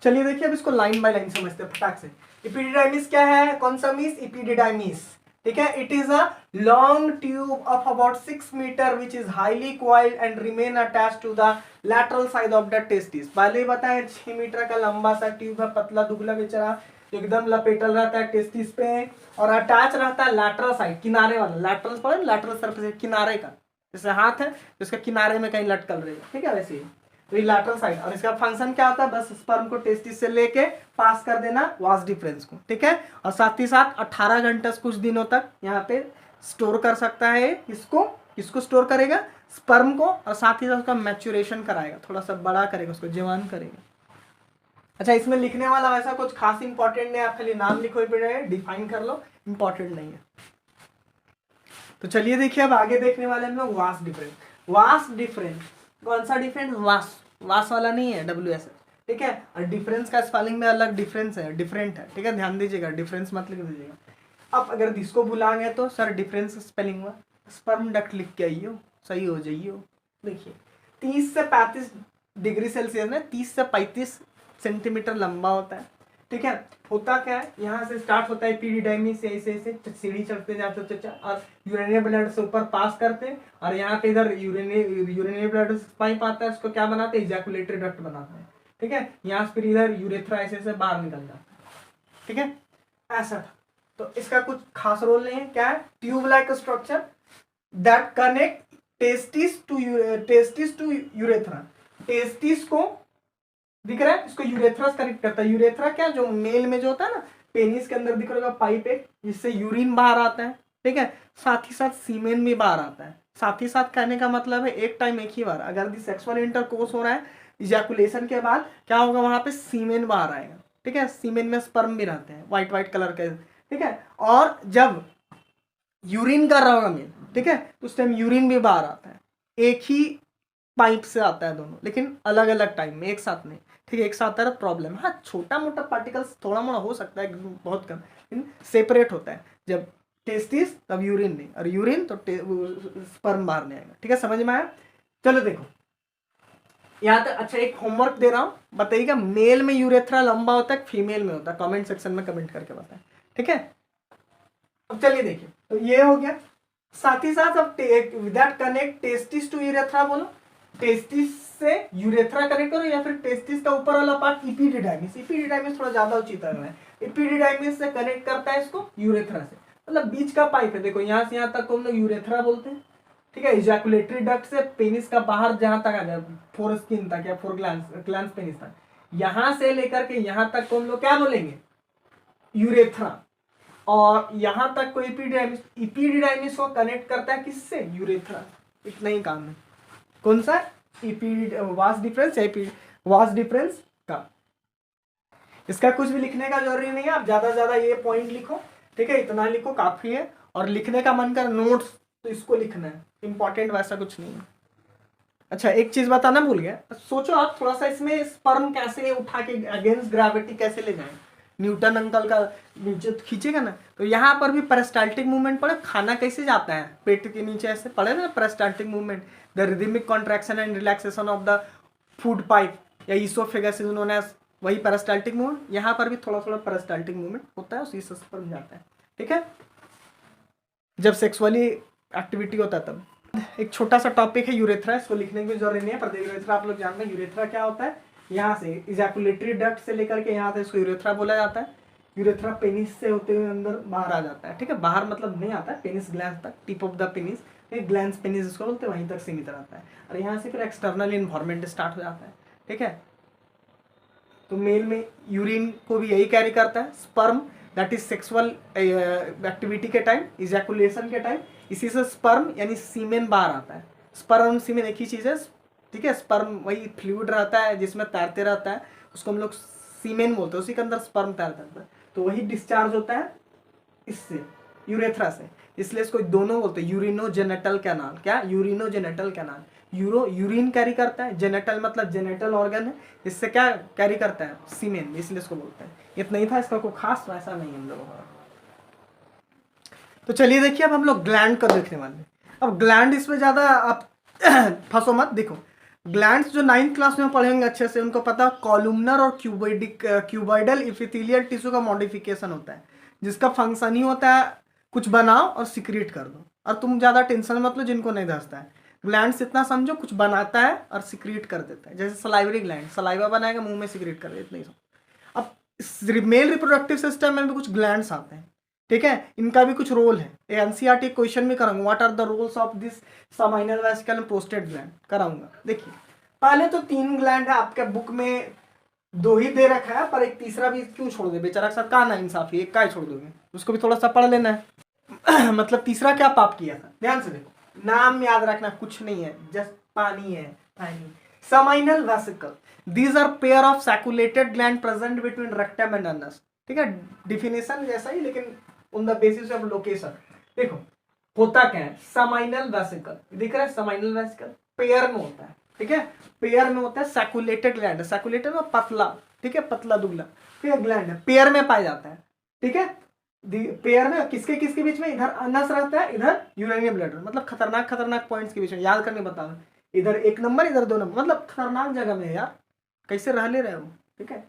चलिए देखिए अब इसको लाइन बाय लाइन समझते हैं फटाक से। इपीडिडाइमिस क्या है, कौन सा मिस, इपीडिडाइमिस, ठीक है। It is a long tube of about 6 metre which is highly coiled and remain attached to the lateral side of the testis. पहले बताया 6 मीटर का लंबा सा ट्यूब है, पतला दुबला बेचारा, एकदम लपेटल रहता है टेस्टिस पे, और अटैच रहता है लैटरल साइड, किनारे वाला, लैटरल पर लैटरल सरफेस किनारे का, जैसे हाथ है तो इसका किनारे में कहीं लटकल रहेगा, ठीक है, वैसे ही तो ये लैटरल साइड। और इसका फंक्शन क्या होता है, बस स्पर्म को टेस्टिस से लेके पास कर देना वास डिफरेंस को, ठीक है। और साथ ही साथ 18 घंटे से कुछ दिनों तक यहाँ पे स्टोर कर सकता है, इसको स्टोर करेगा, स्पर्म को, और साथ ही साथ उसका मैच्योरेशन कराएगा, थोड़ा सा बड़ा करेगा, उसको जवान करेगा। अच्छा, इसमें लिखने वाला वैसा कुछ खास इंपॉर्टेंट नहीं, आप खाली नाम लिखो, डिफाइन कर लो, इंपॉर्टेंट नहीं है। तो चलिए देखिए अब आगे देखने वाले हम लोग वास डिफरेंस। वास डिफरेंस कौन सा डिफरेंस, वास वाला नहीं है, WS, ठीक है। और डिफरेंस का स्पेलिंग में अलग डिफरेंस है, डिफरेंट है, ठीक है, ध्यान दीजिएगा, डिफरेंस मत लिख दीजिएगा। अब अगर इसको भुला गए तो सर डिफरेंस स्पेलिंग हुआ, स्पर्म डक्ट लिख के आइयो, सही हो जाइयो। देखिए 30 से 35 डिग्री सेल्सियस में 30 से 35 सेंटीमीटर लंबा होता है, ठीक है। होता क्या है, यहाँ से स्टार्ट होता है एपिडिडाइमिस से, ऐसे सीढ़ी चढ़ते जाते और यूरेनियल ब्लड से ऊपर पास करते, और यहाँ पे इधर यूरेनियल ब्लड पाइप आता है, उसको क्या बनाते हैं, इजैकुलेटरी डक्ट बनाते हैं, ठीक है। यहाँ से फिर इधर यूरेथ्रा ऐसे से बाहर निकल जाता है, ठीक है, ऐसा था। तो इसका कुछ खास रोल नहीं है, क्या है, tube like structure that connect testis to urethra. Testis को दिख रहा है, इसको यूरेथ्रा कनेक्ट करता है। यूरेथ्रा क्या, जो मेल में जो होता है ना, पेनिस के अंदर दिख रहा होगा पाइप एक, जिससे यूरिन बाहर आता है, ठीक है। साथ ही साथ सीमेन भी बाहर आता है। साथ ही साथ कहने का मतलब है एक टाइम एक ही बार अगर सेक्सुअल इंटरकोर्स हो रहा है, इजैकुलेशन के बाद क्या होगा, वहां पे सीमेन बाहर आएगा, ठीक है। सीमेन में स्पर्म भी रहते हैं व्हाइट कलर के, ठीक है। और जब यूरिन कर रहा होगा मेल, ठीक है, उस टाइम यूरिन भी बाहर आता है, एक ही पाइप से आता है दोनों, लेकिन अलग अलग टाइम में, एक साथ नहीं, ठीक है, एक साथ तरह प्रॉब्लम। हाँ, छोटा मोटा पार्टिकल्स थोड़ा मोड़ा हो सकता है, बहुत कम, लेकिन सेपरेट होता है। जब टेस्टिस तब यूरिन नहीं, और यूरिन तो स्पर्म बाहर नहीं आएगा। ठीक है, समझ में आया? चलो देखो यहाँ तक। अच्छा, एक होमवर्क दे रहा हूँ, बताइएगा मेल में यूरेथ्रा लंबा होता है, फीमेल में होता है? कमेंट सेक्शन में कमेंट करके बताएं। ठीक है, अब चलिए देखिए, तो ये हो गया। साथ ही साथ अब that connect testis to urethra बोलो, टेस्टिस से यूरेथ्रा कनेक्ट करो, या फिर टेस्टिस का ऊपर वाला पार्ट इपीडिडाइमिस, इपीडिडाइमिस थोड़ा ज्यादा उचित है, इपीडिडाइमिस से कनेक्ट करता है इसको यूरेथ्रा से, मतलब बीच का पाइप है। देखो यहाँ से यहाँ तक को हम लोग यूरेथ्रा बोलते हैं। ठीक है, इजैकुलेटरी डक्ट से पेनिस का बाहर जहां तक आ जाए, फोर स्किन तक या फोर ग्लैंड पेनिस तक, यहां से लेकर के यहां तक को हम लोग क्या बोलेंगे? यूरेथ्रा। और यहां तक को इपीडिडाइमिस, इपीडिडाइमिस को कनेक्ट करता है किससे? यूरेथ्रा। इतना ही काम है। कौन सा? वास डिफरेंस या वास डिफरेंस का। इसका कुछ भी लिखने का जरूरी नहीं है, आप ज्यादा से ज्यादा ये पॉइंट लिखो। ठीक है, इतना लिखो काफी है। और लिखने का मन कर नोट्स तो इसको लिखना है, इंपॉर्टेंट वैसा कुछ नहीं है। अच्छा, एक चीज बताना भूल गया, सोचो आप थोड़ा सा इसमें स्पर्म कैसे उठा के अगेंस्ट ग्रेविटी कैसे ले जाएं? न्यूटन अंकल का नीचे खींचेगा ना, तो यहाँ पर भी पेरिस्टाल्टिक मूवमेंट पड़े। खाना कैसे जाता है? पेट के नीचे ऐसे पड़े ना, peristaltic movement, the rhythmic contraction and relaxation of the food pipe या ईसोफेगस इज नोन एज, वही पेरिस्टाल्टिक मूवमेंट। यहाँ पर भी थोड़ा थोड़ा पेरिस्टाल्टिक मूवमेंट होता है, उसी से स्पर्म जाता है। ठीक है, जब सेक्सुअली एक्टिविटी होता है तब। एक छोटा सा टॉपिक है यूरेथ्रा, इसको लिखने की जरूरत नहीं है, पर यूरेथ्रा आप लोग जानते हैं यूरेथ्रा क्या होता है। यहाँ से इजैकुलेटरी डक्ट से लेकर के यहाँ से इसको यूरेथ्रा बोला जाता है। यूरेथ्रा पेनिस से होते हुए अंदर बाहर आ जाता है। ठीक है, बाहर मतलब नहीं आता है, पेनिस ग्लैंड तक, tip of the penis, gland penis इसको बोलते हैं, वहीं तक सीमित रहता है। और यहाँ से फिर एक्सटर्नल इन्वायरमेंट स्टार्ट हो जाता है। ठीक है, तो मेल में यूरिन को भी यही कैरी करता है, sperm that is sexual activity के टाइम, इजैकुलेशन के टाइम, इसी से स्पर्म यानी सीमेन बाहर आता है। स्पर्म सीमेन एक ही चीज है। ठीक है, स्पर्म वही फ्लूइड रहता है जिसमें तैरते रहता है, उसको हम लोग सीमेन बोलते हैं, उसी के अंदर स्पर्म तैरता है, तो वही डिस्चार्ज होता है इससे, यूरेथ्रा से। इसलिए इसको दोनों बोलते हैं, यूरिनोजेनेटल कैनाल। क्या? यूरिनोजेनेटल कैनाल। यूरिन कैरी करता है, जेनेटल मतलब जेनेटल ऑर्गन है, इससे क्या कैरी करता है? सीमेन, इसलिए इसको बोलते हैं। इतना ही था, इसका कोई खास वैसा नहीं हम लोगों का। तो चलिए देखिए, अब हम लोग ग्लैंड का देखने वाले हैं। अब ग्लैंड इसमें ज्यादा आप फंसो मत। देखो ग्लैंड्स जो 9th क्लास में पढ़ेंगे अच्छे से, उनको पता कॉलुमनर और क्यूबॉइडल इपिथेलियल टिश्यू का मॉडिफिकेशन होता है, जिसका फंक्शन ही होता है कुछ बनाओ और सिक्रीट कर दो। और तुम ज्यादा टेंशन मत लो जिनको नहीं धंसता है। ग्लैंड्स इतना समझो, कुछ बनाता है और सिक्रीट कर देता है, जैसे सलाइवरी ग्लैंड, सलाइवा बनाएगा मुंह में सिक्रीट कर देता है, इतना ही। अब मेल रिप्रोडक्टिव सिस्टम में भी कुछ ग्लैंड्स आते हैं। ठीक है, इनका भी कुछ रोल है। एनसीईआरटी क्वेश्चन भी कराऊंगा, what are the roles of this seminal vesicle and prostate gland, कराऊंगा। देखिए पहले तो 3 ग्लैंड है, आपके बुक में 2 ही दे रखा है, पर एक तीसरा भी क्यों छोड़ दे बेचारा, सर का ना इंसाफी, एक का ही छोड़ दोगे, उसको भी थोड़ा सा पढ़ लेना है। मतलब तीसरा क्या पाप किया था, ध्यान से देखो, नाम याद रखना, कुछ नहीं है, जस्ट पानी है, पानी। Seminal vesicle, these are pair of sacculated gland present between rectum and anus। ठीक है, डिफिनेशन जैसा ही, लेकिन on the basis of location. देखो होता क्या है, सेमाइनल वेसिकल दिख रहा है, सेमाइनल वेसिकल पेयर में होता है। ठीक है, पेयर में होता है, सैकुलेटेड ग्लैंड, सैकुलेटेड में पतला, ठीक है, पतला दुबला, ठीक है, ग्लैंड है, पेयर में पाया जाता है। ठीक है, पेयर में किसके किसके बीच में, इधर अनस रहता है, इधर यूरेनियम ब्लैडर, मतलब खतरनाक खतरनाक पॉइंट्स के बीच में, याद करने बताओ, इधर 1 नंबर इधर 2 नंबर, मतलब खतरनाक जगह में यार, कैसे रह ले रहे हो। ठीक है,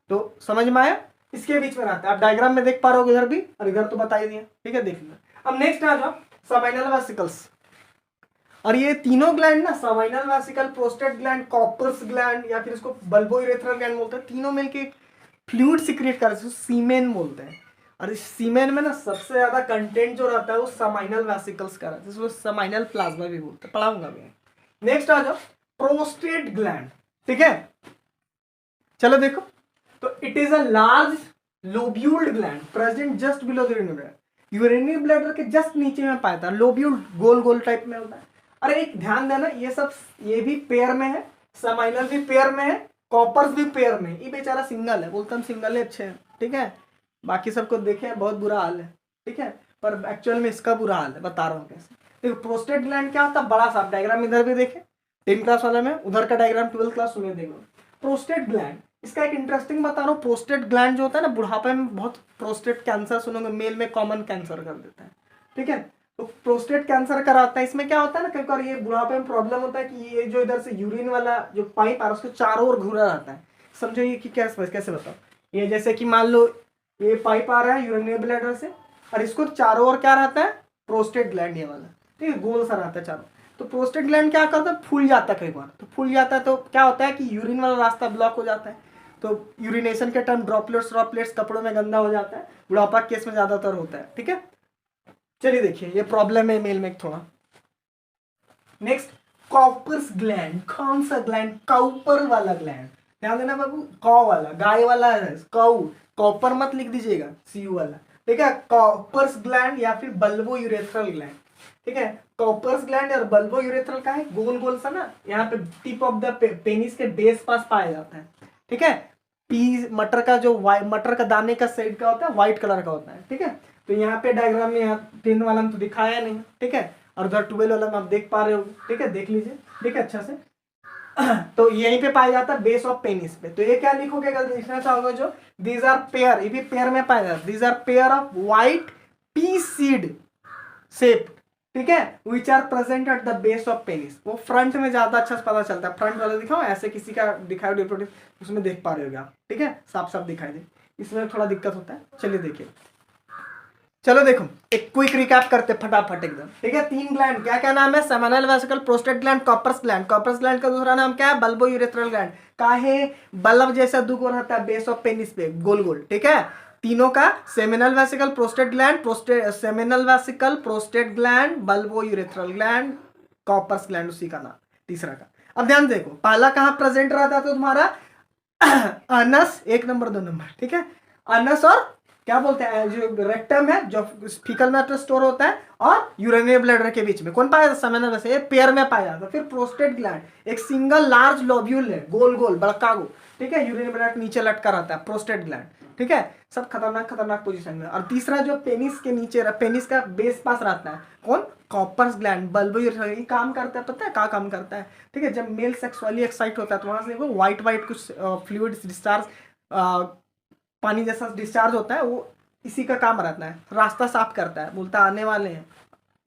तो समझ में आया, इसके बीच में रहता है, आप डायग्राम में देख पा रहे हो, इधर भी और इधर तो बता ही दिया। ठीक है, देख लो। अब नेक्स्ट आ जाओ सेमाइनल वेसिकल्स, और ये तीनों ग्लैंड ना, seminal vesicle, prostate gland, Cowper's gland, या फिर इसको बल्बोयूरेथ्रल ग्लैंड बोलते हैं, तीनों मिलके फ्लूइड सिक्रेट करते हैं, सीमेन बोलते हैं। और इस सीमेन में ना सबसे ज्यादा कंटेंट जो रहता है वो सेमाइनल वेसिकल्स का रहता है, जिसको सेमाइनल प्लाज्मा भी बोलते हैं, पढ़ाऊंगा भी। नेक्स्ट आ जाओ प्रोस्टेट ग्लैंड। ठीक है, चलो देखो, तो it is a large lobuled gland present just below the urinary bladder, urinary bladder के जस्ट नीचे में पाया, लोब्यूल्ड गोल गोल टाइप में होता है। अरे एक ध्यान देना, ये सब ये भी पेयर में है, सेमाइनल भी पेयर में है, कॉपर्स भी पेयर में, ये बेचारा सिंगल है, बोलता हम सिंगल है अच्छे हैं। ठीक है, बाकी सबको देखे बहुत बुरा हाल है। ठीक है, पर एक्चुअल में इसका बुरा हाल है, बता रहा हूँ कैसे। देखो प्रोस्टेट ग्लैंड क्या होता है, बड़ा सा डायग्राम इधर भी देखे 10 क्लास वाले में, उधर का डायग्राम 12th क्लास में देखो। प्रोस्टेट ग्लैंड इसका एक इंटरेस्टिंग बता रहा हूँ, प्रोस्टेट ग्लैंड जो होता है ना, बुढ़ापे में बहुत प्रोस्टेट कैंसर सुनोगे, मेल में कॉमन कैंसर कर देता है, ठीक है। तो प्रोस्टेट कैंसर कराता है। इसमें क्या होता है ना, कई बार ये बुढ़ापे में प्रॉब्लम होता है कि ये जो इधर से यूरिन वाला जो पाइप आ रहा है उसके चारों ओर घूरा रहता है। समझो ये कि कैसे बताओ, ये जैसे कि मान लो ये पाइप आ रहा है यूरिनरी ब्लैडर से, और इसको चारों ओर क्या रहता है, प्रोस्टेट ग्लैंड ये वाला, ठीक है, गोल सा रहता है चारों। तो प्रोस्टेट ग्लैंड क्या करता है, फूल जाता है कई बार। तो फूल जाता है तो क्या होता है कि यूरिन वाला रास्ता ब्लॉक हो जाता है, तो यूरिनेशन के टाइम ड्रॉपलेट्स कपड़ों में गंदा हो जाता है, बुढ़ापा केस में ज्यादातर होता है, ठीक है। चलिए देखिए ये प्रॉब्लम है मेल में थोड़ा। Next, Cowper's gland. कौन सा ग्लैंड, कॉपर वाला ग्लैंड, ध्यान देना बाबू, कॉ वाला, गाय वाला है, कौ, कॉपर मत लिख दीजिएगा, सीयू वाला, ठीक है। कॉपर्स ग्लैंड या फिर बल्बो यूरेथ्रल ग्लैंड, ठीक है। कॉपर्स ग्लैंड और बल्बो यूरेथ्रल का है, गोल गोल सा ना, यहाँ पे टिप ऑफ द पेनिस के बेस पास पाया जाता है, ठीक है। पी मटर का जो मटर का दाने का साइड का होता है व्हाइट कलर का होता है, ठीक है। तो यहाँ पे डायग्राम में, यहाँ 10 वाला में तो दिखाया नहीं, ठीक है, और उधर 12 वाला में आप देख पा रहे हो, ठीक है, देख लीजिए, ठीक है, अच्छा से। तो यहीं पे पाया जाता है बेस ऑफ पेनिस पे। तो ये क्या लिखोगे, अगर लिखना चाहोगे जो, दीज आर पेयर, ये भी पेयर में पाया जाता है, these are pair of white pea seed shape, ठीक है, which are present at the base of penis. वो फ्रंट में ज्यादा अच्छा से पता चलता है, फ्रंट वाला दिखाओ, ऐसे किसी का दिखाओ रिप्रोडक्ट, उसमें देख पा रहे हो आप, ठीक है, साफ साफ दिखाई दे, इसमें थोड़ा दिक्कत होता है। चलिए देखिए, चलो देखो एक क्विक रिकैप करते फटाफट एकदम, ठीक है। 3 ग्लैंड, क्या क्या नाम है, seminal vesicle, prostate gland, Cowper's gland. Cowper's gland का दूसरा नाम क्या है, बल्बो यूरेथ्रल ग्लैंड। काहे, बल्ब जैसा दुगो रहता है बेस ऑफ पेनिस पे, गोल गोल, ठीक है। तीनों का seminal vesicle, prostate gland, seminal vesicle, prostate gland, bulbourethral gland, Cowper's gland उसी का नाम, तीसरा का। अब ध्यान देखो, पहला कहां प्रेजेंट रहता है, तो तुम्हारा अनस 1 नंबर 2 नंबर, ठीक है। अनस और क्या बोलते हैं, जो रेक्टम है, जो फीकल मैटर स्टोर होता है, और यूरिनरी ब्लैडर के बीच में कौन पाया जाता है, सेमिनल वेसिकल, ये पेयर में पाया जाता है। फिर प्रोस्टेट ग्लैंड, एक सिंगल लार्ज लोब्यूल है, गोल गोल बड़का गो, ठीक है, यूरिनरी ब्लैडर नीचे लटका रहता है, प्रोस्टेट ग्लैंड, ठीक है। सब खतरनाक पोजीशन में। और तीसरा जो पेनिस के नीचे, पेनिस का बेस पास रहता है, कौन, कॉपर्स ग्लैंड, बल्बो यूरेथ्रल। काम करता है, पता है क्या काम करता है, ठीक है। जब मेल सेक्सुअली एक्साइट होता है तो वहां से देखो व्हाइट कुछ फ्लूइड डिस्चार्ज, पानी जैसा डिस्चार्ज होता है, वो इसी का काम रहता है, रास्ता साफ करता है, बोलता आने वाले हैं,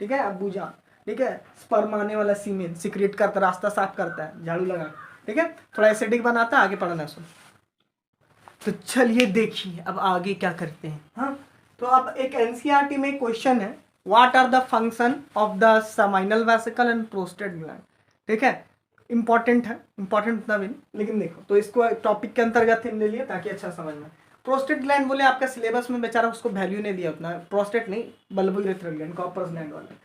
ठीक है, अब्बू जान, ठीक है। स्पर्म आने वाला सीमेन सिक्रेट करता, रास्ता साफ करता है, झाड़ू लगा, ठीक है, थोड़ा एसिडिक बनाता है। आगे पढ़ना सुन, तो चलिए देखिए अब आगे क्या करते हैं। हाँ, तो अब एक एनसीईआरटी में क्वेश्चन है, what are the function of the seminal vesicle and prostate gland, ठीक है। इंपॉर्टेंट है, इंपॉर्टेंट उतना भी नहीं, लेकिन देखो, तो इसको टॉपिक के अंतर्गत ले लिए ताकि अच्छा समझना। प्रोस्टेट ग्लैंड बोले, आपका सिलेबस में बेचारा उसको वैल्यू नहीं दिया उतना, प्रोस्टेट नहीं, bulbourethral gland, Cowper's gland वाला,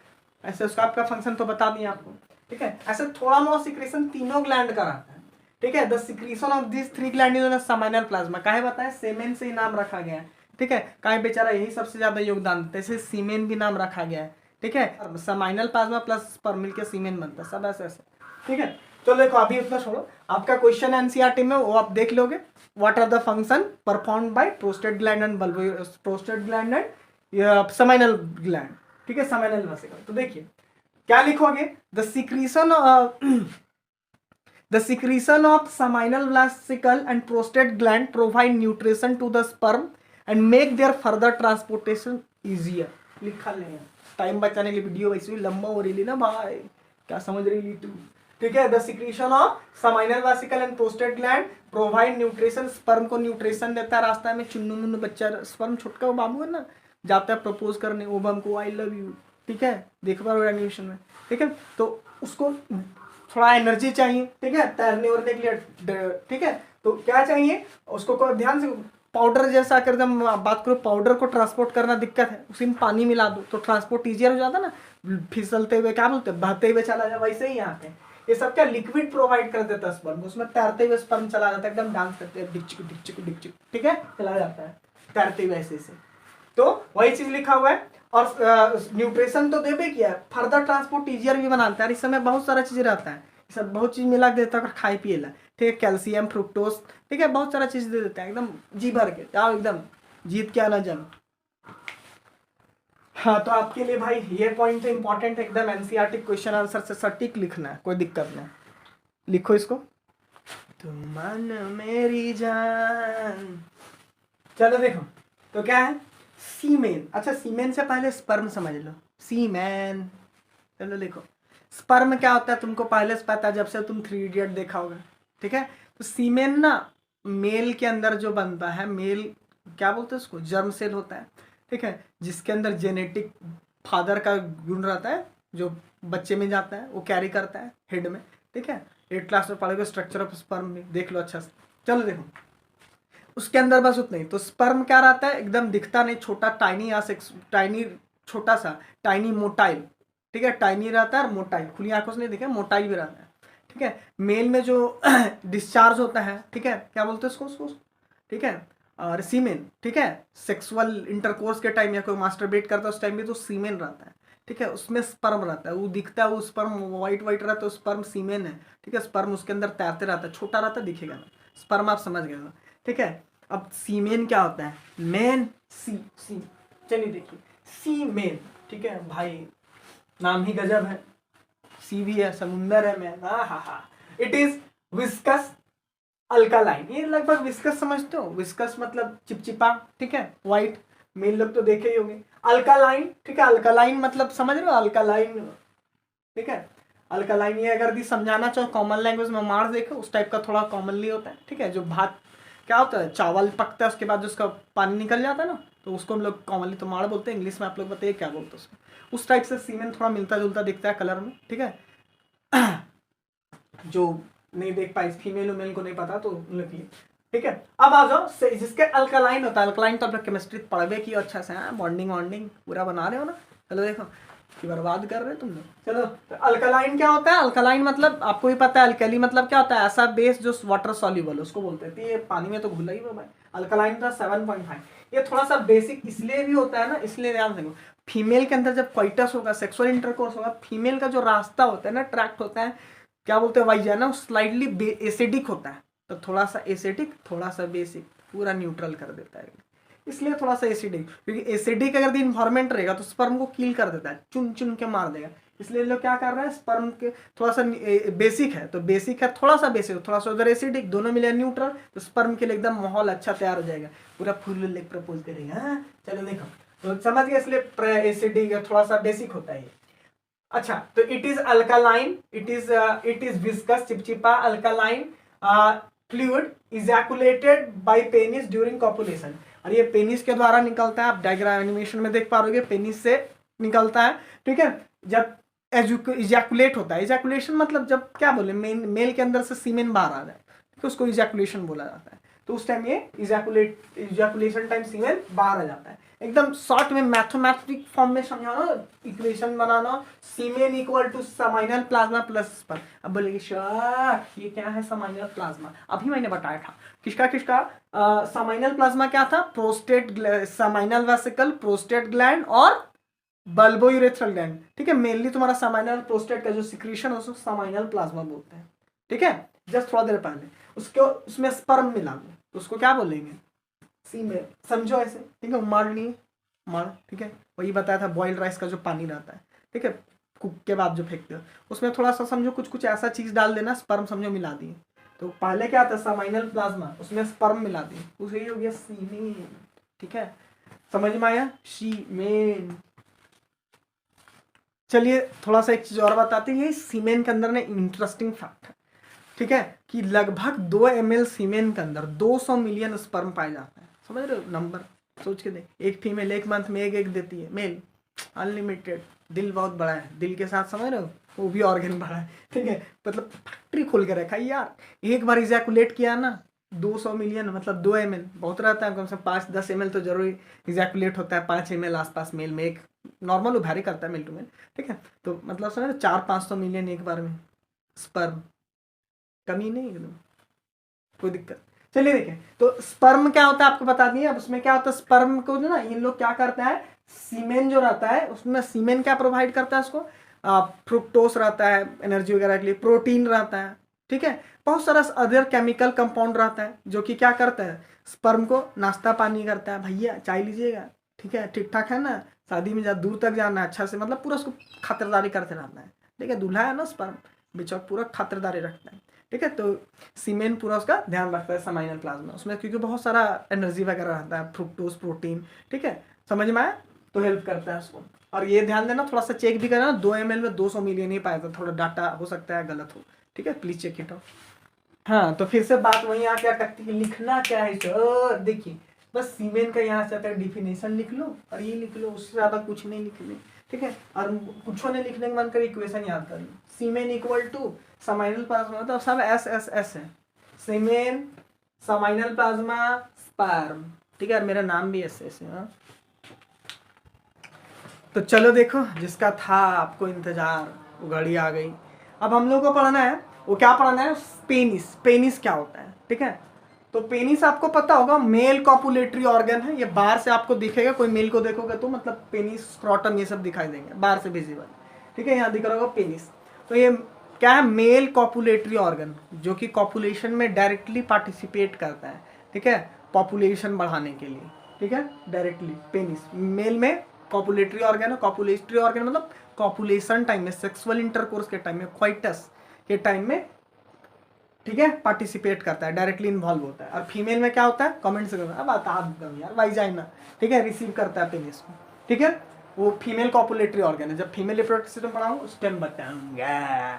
ऐसे उसका आपका फंक्शन तो बता दिया आपको, ठीक है। ऐसे थोड़ा बहुत सिक्रेशन तीनों ग्लैंड का रहता है, ठीक है। The secretion of this 3 gland is seminal plasma, काहे बताया, सेमेन से ही नाम रखा गया है, ठीक है। काहे बेचारा यही सबसे ज्यादा योगदान देते हैं, सीमेन भी नाम रखा गया है, ठीक है। सेमिनल प्लाज्मा प्लस स्पर्म मिलकर सीमेन बनता है, सब ऐसे ऐसे, ठीक है। तो देखो अभी उतना छोड़ो, आपका क्वेश्चन एनसीईआरटी में वो आप देख लोगे, what are the function performed by prostate gland and bulbo, prostate gland and seminal gland, ठीक है, सेमिनल वेसिकल। तो देखिए क्या लिखोगे, the secretion of seminal vesicle and prostate gland provide nutrition to the sperm and make their further transportation easier। लिखा लेंगे, time बचाने के लिए वीडियो वैसे भी लंबा हो रही ना भाई, क्या समझ रही ली तू, ठीक है। The secretion of seminal vesicle and prostate gland provide nutrition, sperm को न्यूट्रिशन देता है, रास्ता में चुन्नू मुन्नू बच्चा, स्पर्म छोटका वो बाबू है ना, जाता है प्रपोज करने ओबम को, आई लव यू, ठीक है, देख पा रहे हो एनिमेशन में, ठीक है। तो उसको थोड़ा एनर्जी चाहिए, ठीक है, तैरने उड़ने के लिए, ठीक है। तो क्या चाहिए उसको, ध्यान से, पाउडर जैसा अगर हम बात करो, पाउडर को ट्रांसपोर्ट करना दिक्कत है, उसी में पानी मिला दो तो ट्रांसपोर्ट ईजियर हो जाता ना, फिसलते हुए क्या बोलते हैं, बहते हुए चला जाए, वैसे ही यहाँ पे ये सब क्या लिक्विड प्रोवाइड कर देता है स्पर्म, उसमें तैरते हुए स्पर्म चला जाता है, एकदम डांस करते हैं, डिक चिक, ठीक है, चला जाता है तैरते हुए ऐसे से। तो वही चीज लिखा हुआ है, और न्यूट्रिशन तो देवे किया है, फर्दर ट्रांसपोर्ट ईजियर भी बनाता है, इस समय बहुत सारा चीज रहता है, सब बहुत चीज मिला देता है, खाई पिए ला, ठीक है, कैल्शियम, फ्रुक्टोज, ठीक है, बहुत सारा चीज दे देता है, एकदम जी भर के जाओ, एकदम जीत के आना जंग। हाँ, तो आपके लिए भाई ये पॉइंट है इंपॉर्टेंट, एकदम एनसीईआरटी क्वेश्चन आंसर से सटीक लिखना है, कोई दिक्कत नहीं, लिखो इसको। तुम मन मेरी जान। चलो देखो, तो क्या है सीमेन। अच्छा, सीमेन से पहले स्पर्म समझ लो। सीमेन, चलो देखो स्पर्म क्या होता है तुमको पहले से पता है, जब से तुम 3 इडियट देखा होगा, ठीक है। तो सीमेन ना मेल के अंदर जो बनता है, मेल क्या बोलते हैं उसको, जर्म सेल होता है, ठीक है, जिसके अंदर जेनेटिक फादर का गुण रहता है, जो बच्चे में जाता है वो कैरी करता है हेड में, ठीक है। 8 क्लास में पढ़ोगे स्ट्रक्चर ऑफ स्पर्म में, देख लो अच्छा से। चलो देखो उसके अंदर बस उतना ही। तो स्पर्म क्या रहता है, एकदम दिखता नहीं, छोटा टाइनी, या टाइनी, छोटा सा टाइनी मोटाइल, ठीक है। टाइनी रहता है और मोटाइल, खुली आंखों से नहीं दिखे, मोटाइल भी रहता है, ठीक है। मेल में जो डिस्चार्ज होता है, ठीक है, क्या बोलते हैं उसको, ठीक है, और सीमेन, ठीक है। सेक्सुअल इंटरकोर्स के टाइम या कोई मास्टरबेट करता है उस टाइम भी तो सीमेन रहता है, ठीक है। उसमें स्पर्म रहता है, वो दिखता है, वो स्पर्म वाइट वाइट रहता है, स्पर्म सीमेन है, ठीक है। स्पर्म उसके अंदर तैरते रहता है, छोटा रहता है, दिखेगा ना, स्पर्म आप समझ गए, ठीक है। अब सीमेन क्या होता है, मेन, सी, चलिए देखिए सीमेन, ठीक है भाई, नाम ही गजब है, सी भी है, समुंदर है, मैन, हा। It is viscous alkaline. ये लगभग विस्कस समझते हो, विस्कस मतलब चिपचिपा, ठीक है, व्हाइट, मेन लोग तो देखे ही होंगे। अल्कालाइन, ठीक है, अल्कालाइन मतलब समझ रहे हो, अल्कालाइन, ठीक है। अल्कालाइन ये अगर भी समझाना चाहो कॉमन लैंग्वेज में, मार देखो उस टाइप का थोड़ा कॉमनली होता है, ठीक है। जो भात क्या होता है, चावल पकता है उसके बाद जो उसका पानी निकल जाता है ना, तो उसको हम लोग कॉमनली तो मार बोलते हैं, इंग्लिश में आप लोग बताइए क्या बोलते हैं उसको। उस टाइप से सीमेन थोड़ा मिलता जुलता दिखता है कलर में, ठीक है। जो नहीं देख पाए, फीमेल मेल को नहीं पता तो उन लोग के लिए, ठीक है। अब आ जाओ जिसके अल्कलाइन होता है, अल्कलाइन तो आप लोग केमिस्ट्री पढ़वे की अच्छा से, बॉन्डिंग वॉन्डिंग पूरा बना रहे हो ना। चलो देखो कि बर्बाद कर रहे हो तुम लोग। चलो तो अल्कलाइन क्या होता है, अल्कलाइन मतलब आपको भी पता है, अल्कली मतलब क्या होता है, ऐसा बेस जो वाटर सॉल्युबल उसको बोलते हैं। ये पानी में तो घुला ही भाई, अल्कलाइन का 7.5। ये थोड़ा सा बेसिक इसलिए भी होता है ना, इसलिए ध्यान देखो, फीमेल के अंदर जब क्वाइटस होगा, सेक्सुअल इंटरकोर्स होगा, फीमेल का जो रास्ता होता है ना, ट्रैक्ट होता है, क्या बोलते हैं वाइजाना, स्लाइडली एसिडिक होता है। तो थोड़ा सा एसिडिक, थोड़ा सा बेसिक, पूरा न्यूट्रल कर देता है, इसलिए थोड़ा सा एसिडिक, क्योंकि एसिडिक अगर इन्वायरमेंट रहेगा तो स्पर्म को किल कर देता है, चुन चुन के मार देगा। इसलिए लोग क्या कर रहे हैं, स्पर्म के थोड़ा सा बेसिक है तो बेसिक है, थोड़ा सा बेसिक, थोड़ा सा उधर एसिडिक, दोनों मिले न्यूट्रल, तो स्पर्म के लिए एकदम माहौल अच्छा तैयार हो जाएगा, पूरा फुल लेग प्रपोज करेगा। हाँ चलो देखो, तो समझ गए, इसलिए एसिडिक थोड़ा सा बेसिक होता है। अच्छा, तो it is alkaline, it is viscous, चिपचिपा, alkaline fluid ejaculated by penis during copulation. और ये पेनिस के द्वारा निकलता है, आप डायग्राम एनिमेशन में देख पा रहे हो, पेनिस से निकलता है, ठीक है। जब इजैकुलेट होता है, इजैकुलेशन मतलब जब क्या बोले, मेल के अंदर से सीमेन बाहर आ जाए, ठीक है, उसको इजैकुलेशन बोला जाता है। तो उस टाइम ये इजैकुलेशन टाइम सीमेन बाहर आ जाता है। एकदम शॉर्ट में मैथमेटिक फॉर्म में समझाना, इक्वेशन बनाना, semen equal to seminal plasma plus sperm. अब बोलेगी सर ये क्या है समाइनल प्लाज्मा, अभी मैंने बताया था, किसका समाइनल प्लाज्मा क्या था, prostate, seminal vesicle, prostate gland और बल्बोयूरेथ्रल ग्लैंड, ठीक है। मेनली तुम्हारा समाइनल प्रोस्टेट का जो सिक्रीशन है उसको समाइनल प्लाज्मा बोलते हैं, ठीक है। जस्ट थोड़ा देर पहले उसको उसमें स्पर्म मिला दो तो उसको क्या बोलेंगे, सीमेन, समझो ऐसे, ठीक है। मारनी मार, ठीक है, वही बताया था, बॉइल्ड राइस का जो पानी रहता है, ठीक है, कुक के बाद जो फेंकते हो उसमें थोड़ा सा समझो कुछ ऐसा चीज डाल देना, स्पर्म समझो मिला दिए, तो पहले क्या था समाइनल प्लाज्मा, उसमें स्पर्म मिला दिए, उसे ही हो गया सीमेन, ठीक है। समझ में आया, सीमेन। चलिए थोड़ा सा एक चीज और बताते हैं, सीमेन के अंदर ना इंटरेस्टिंग फैक्ट है, ठीक है, कि लगभग 2 ml सीमेन के अंदर 200 मिलियन स्पर्म पाए जाते हैं। समझ रहे हो नंबर, सोच के देख, एक फीमेल एक मंथ में एक देती है, मेल अनलिमिटेड। दिल बहुत बड़ा है, दिल के साथ समझ रहे हो वो भी ऑर्गन बड़ा है, ठीक है, मतलब फैक्ट्री खोल के रखा है यार। एक बार इजैकुलेट किया ना 200 मिलियन, मतलब 2 ml बहुत रहता है, कम से कम 5-10 ml तो जरूरी इजैकुलेट होता है, 5 ml आसपास मेल में, एक नॉर्मल उभारी करता है मेल टू मेल, ठीक है। तो मतलब समझ रहे 400-500 मिलियन एक बार में स्पर्म, कमी नहीं एकदम, कोई दिक्कत। चलिए देखें, तो स्पर्म क्या होता है आपको बता दिए। अब उसमें क्या होता है, स्पर्म को जो ना इन लोग क्या करता है, सीमेन जो रहता है उसमें सीमेन क्या प्रोवाइड करता है उसको, फ्रुक्टोस रहता है एनर्जी वगैरह के लिए, प्रोटीन रहता है, ठीक है, बहुत सारा अदर केमिकल कंपाउंड रहता है जो कि क्या करता है, स्पर्म को नाश्ता पानी करता है, भैया चाय लीजिएगा, ठीक है, ठीक ठाक है ना, शादी में दूर तक जाना है अच्छा से, मतलब पूरा उसको खातिरदारी करते रहना है, ठीक है, दूल्हा है ना स्पर्म, बेचौक पूरा खातिरदारी रखता है, ठीक है। तो सीमेन पूरा उसका ध्यान रखता है समाइनल प्लाज्मा, उसमें क्योंकि बहुत सारा एनर्जी वगैरह रहता है, फ्रुक्टोज प्रोटीन, ठीक है, समझ में आया, तो हेल्प करता है उसको। और ये ध्यान देना, थोड़ा सा चेक भी करना, 2 ml में 200 मिलियन ही पाया था, थोड़ा डाटा हो सकता है गलत हो, ठीक है, प्लीज चेक इट आउट। हाँ, तो फिर से बात वही आ क्या करती है, लिखना क्या है सर, देखिए बस सीमेन का यहाँ से आता है डिफिनेशन लिख लो और ये लिख लो, उससे ज्यादा कुछ नहीं लिखने, ठीक है। और कुछ नहीं लिखने का मन करे, इक्वेशन याद कर लो, सीमेन इक्वल टू समाइनल प्लाज्मा, मतलब सब एस एस एस है, सीमेन समाइनल प्लाज्मा स्पर्म, ठीक है, और मेरा नाम भी एस एस है। तो चलो देखो, जिसका था आपको इंतजार वो घड़ी आ गई। अब हम लोग को पढ़ना है, वो क्या पढ़ना है, पेनिस। पेनिस क्या होता है, ठीक है। तो पेनिस आपको पता होगा मेल कॉपुलेटरी ऑर्गन है, ये बाहर से आपको दिखेगा, कोई मेल को देखोगे तो मतलब पेनिस, स्क्रॉटम ये सब दिखाई देंगे बाहर से विजिबल, ठीक है, यहाँ दिख रहा होगा पेनिस। तो ये क्या है, मेल कॉपुलेटरी ऑर्गन, जो कि कॉपुलेशन में डायरेक्टली पार्टिसिपेट करता है, ठीक है, पॉपुलेशन बढ़ाने के लिए, ठीक है, डायरेक्टली पेनिस मेल में कॉपुलेटरी ऑर्गन है। कॉपुलेटरी ऑर्गन मतलब कॉपुलेशन टाइम में, सेक्सुअल इंटरकोर्स के टाइम में, क्वाइटस के टाइम में, ठीक है, पार्टिसिपेट करता है, डायरेक्टली इन्वॉल्व होता है। और फीमेल में क्या होता है, कमेंट से करना, बता दूं यार, वाइजाइना, ठीक है, रिसीव करता है पेनिस को, ठीक है, वो फीमेल कॉपुलेटरी ऑर्गन है। जब फीमेल रिप्रोडक्टिव सिस्टम पढ़ाऊंगा उस टाइम बताऊंगा।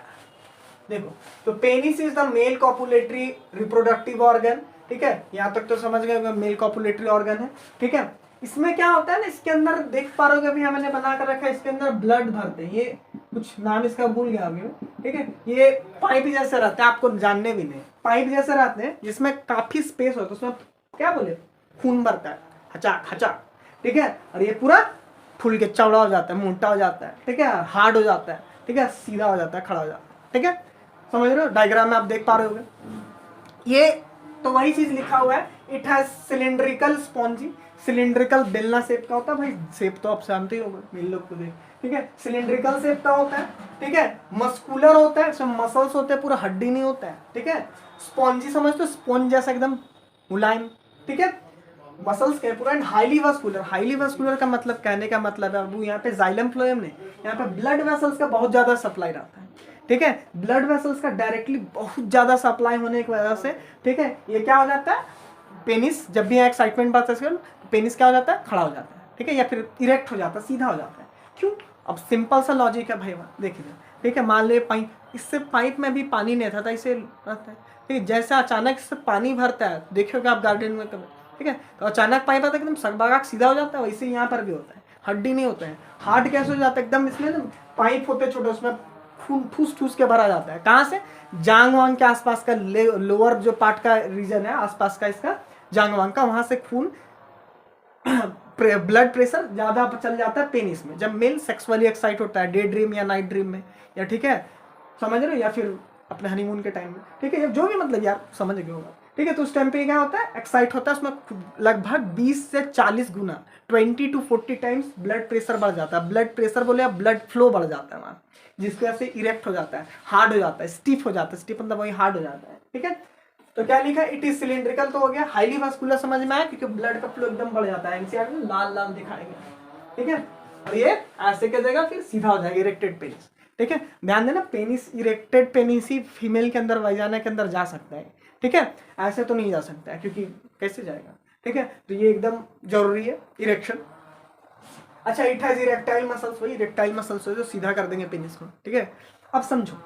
देखो, तो penis is the male copulatory reproductive organ, ठीक है, यहाँ तक तो समझ गए, मेल कॉपुलेटरी ऑर्गन है, ठीक है। इसमें क्या होता है ना, इसके अंदर देख पा रहे हो, अभी हमने बना कर रखा है, इसके अंदर ब्लड भरते हैं, ये कुछ नाम इसका भूल गया अभी, ठीक है, ये पाइप जैसे रहते हैं, आपको जानने भी नहीं, पाइप जैसे रहते हैं जिसमें काफी स्पेस होता है, उसमें क्या बोले, खून भरता है, हचाक हचाक, ठीक है, और ये पूरा फूल के चौड़ा हो जाता है, मोटा हो जाता है, ठीक है, हार्ड हो जाता है, ठीक है, सीधा हो जाता है, खड़ा हो जाता है, ठीक है, समझ रहे हो, डायग्राम में आप देख पा रहे होगे। ये तो वही चीज लिखा हुआ है, it has cylindrical spongy, cylindrical बेलना शेप का होता है, भाई शेप तो आप जानते ही होगा, मिल लोग को देख, ठीक है, सिलिंड्रिकल शेप का होता है, ठीक है, मस्कुलर होता है, इसमें मसल्स होते हैं, पूरा हड्डी नहीं होता है, ठीक है, स्पॉन्जी समझते हो, स्पॉन्ज जैसा एकदम मुलायम, ठीक है, मसल्स के पूरा, and highly vascular. Highly vascular का मतलब, कहने का मतलब है, अब यहाँ पे जाइलम फ्लोएम ने, यहाँ पे ब्लड वेसल्स का बहुत ज्यादा सप्लाई रहता है, ठीक है, ब्लड वेसल्स का डायरेक्टली बहुत ज्यादा सप्लाई होने की वजह से, ठीक है, ये क्या हो जाता है, पेनिस जब भी एक्साइटमेंट बढ़ता है, पेनिस क्या हो जाता है, खड़ा हो जाता है, ठीक है, या फिर इरेक्ट हो जाता है, सीधा हो जाता है। क्यों, अब सिंपल सा लॉजिक है भाई, देखिए, ठीक है, मान ले पाइप, इससे पाइप में भी पानी नहीं था इसे रहता है, ठीक है, जैसे अचानक इससे पानी भरता है, देखिएगा आप गार्डन में कभी, ठीक है, तो अचानक पाइप आता है एकदम सगबगाक सीधा हो जाता है, वैसे यहाँ पर भी होता है, हड्डी नहीं होता है, हार्ड कैसे हो जाता है एकदम, इसलिए ना पाइप होते छोटे, उसमें खून ठूस ठूस के भरा जाता है, कहाँ से, जांग वांग के आसपास का, लोअर जो पार्ट का रीजन है आसपास का इसका, जांग वांग का, वहां से खून ब्लड प्रेशर ज्यादा चल जाता है पेनिस में, जब मेल सेक्सुअली एक्साइट होता है, डे ड्रीम या नाइट ड्रीम में, या ठीक है, समझ रहे हो, या फिर अपने हनीमून के टाइम में, ठीक है, जो भी मतलब यार समझ गए होगा, ठीक है, तो उस टाइम पे क्या होता है, एक्साइट होता है, उसमें लगभग 20 से 40 गुना, 20 to 40 टाइम्स ब्लड प्रेशर बढ़ जाता है, ब्लड प्रेशर बोले या ब्लड फ्लो बढ़ जाता है वहाँ, जिसकी वजह से इरेक्ट हो जाता है, हार्ड हो जाता है, स्टिफ हो जाता है, स्टिफ मतलब वही हार्ड हो जाता है, ठीक है। तो क्या लिखा है, इट इज सिलिंड्रिकल, तो हो गया, हाईली वास्कुलर समझ में आया, क्योंकि ब्लड का फ्लो एकदम बढ़ जाता है, एनसीआर में लाल लाल दिखाएगा, ठीक है, और ये ऐसे क्या जाएगा, फिर सीधा हो जाएगा, इरेक्टेड पेनिस, ठीक है, ध्यान देना, पेनिस, इरेक्टेड पेनिस ही फीमेल के अंदर, वाइजाना के अंदर जा सकता है, ठीक है, ऐसे तो नहीं जा सकता है, क्योंकि कैसे जाएगा, ठीक है, तो ये एकदम जरूरी है, इरेक्शन। अच्छा, इट हैज इरेक्टाइल मसल्स, वही इरेक्टाइल मसल्स जो सीधा कर देंगे पेनिस को, ठीक है। अब समझो,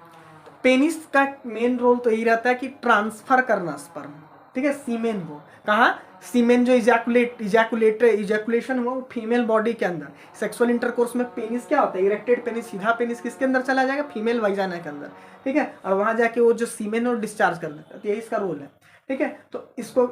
पेनिस का मेन रोल तो यही रहता है कि ट्रांसफर करना स्पर्म, ठीक है, सीमेन को, कहाँ, सीमेन जो इजैकुलेशन हुआ फीमेल बॉडी के अंदर, सेक्सुअल इंटरकोर्स में पेनिस क्या होता है, इरेक्टेड पेनिस, सीधा पेनिस किसके अंदर चला जाएगा, फीमेल वाइजाना के अंदर, ठीक है, और वहां जाके वो जो सीमेन और डिस्चार्ज कर देता है, तो यही इसका रोल है, ठीक है। तो इसको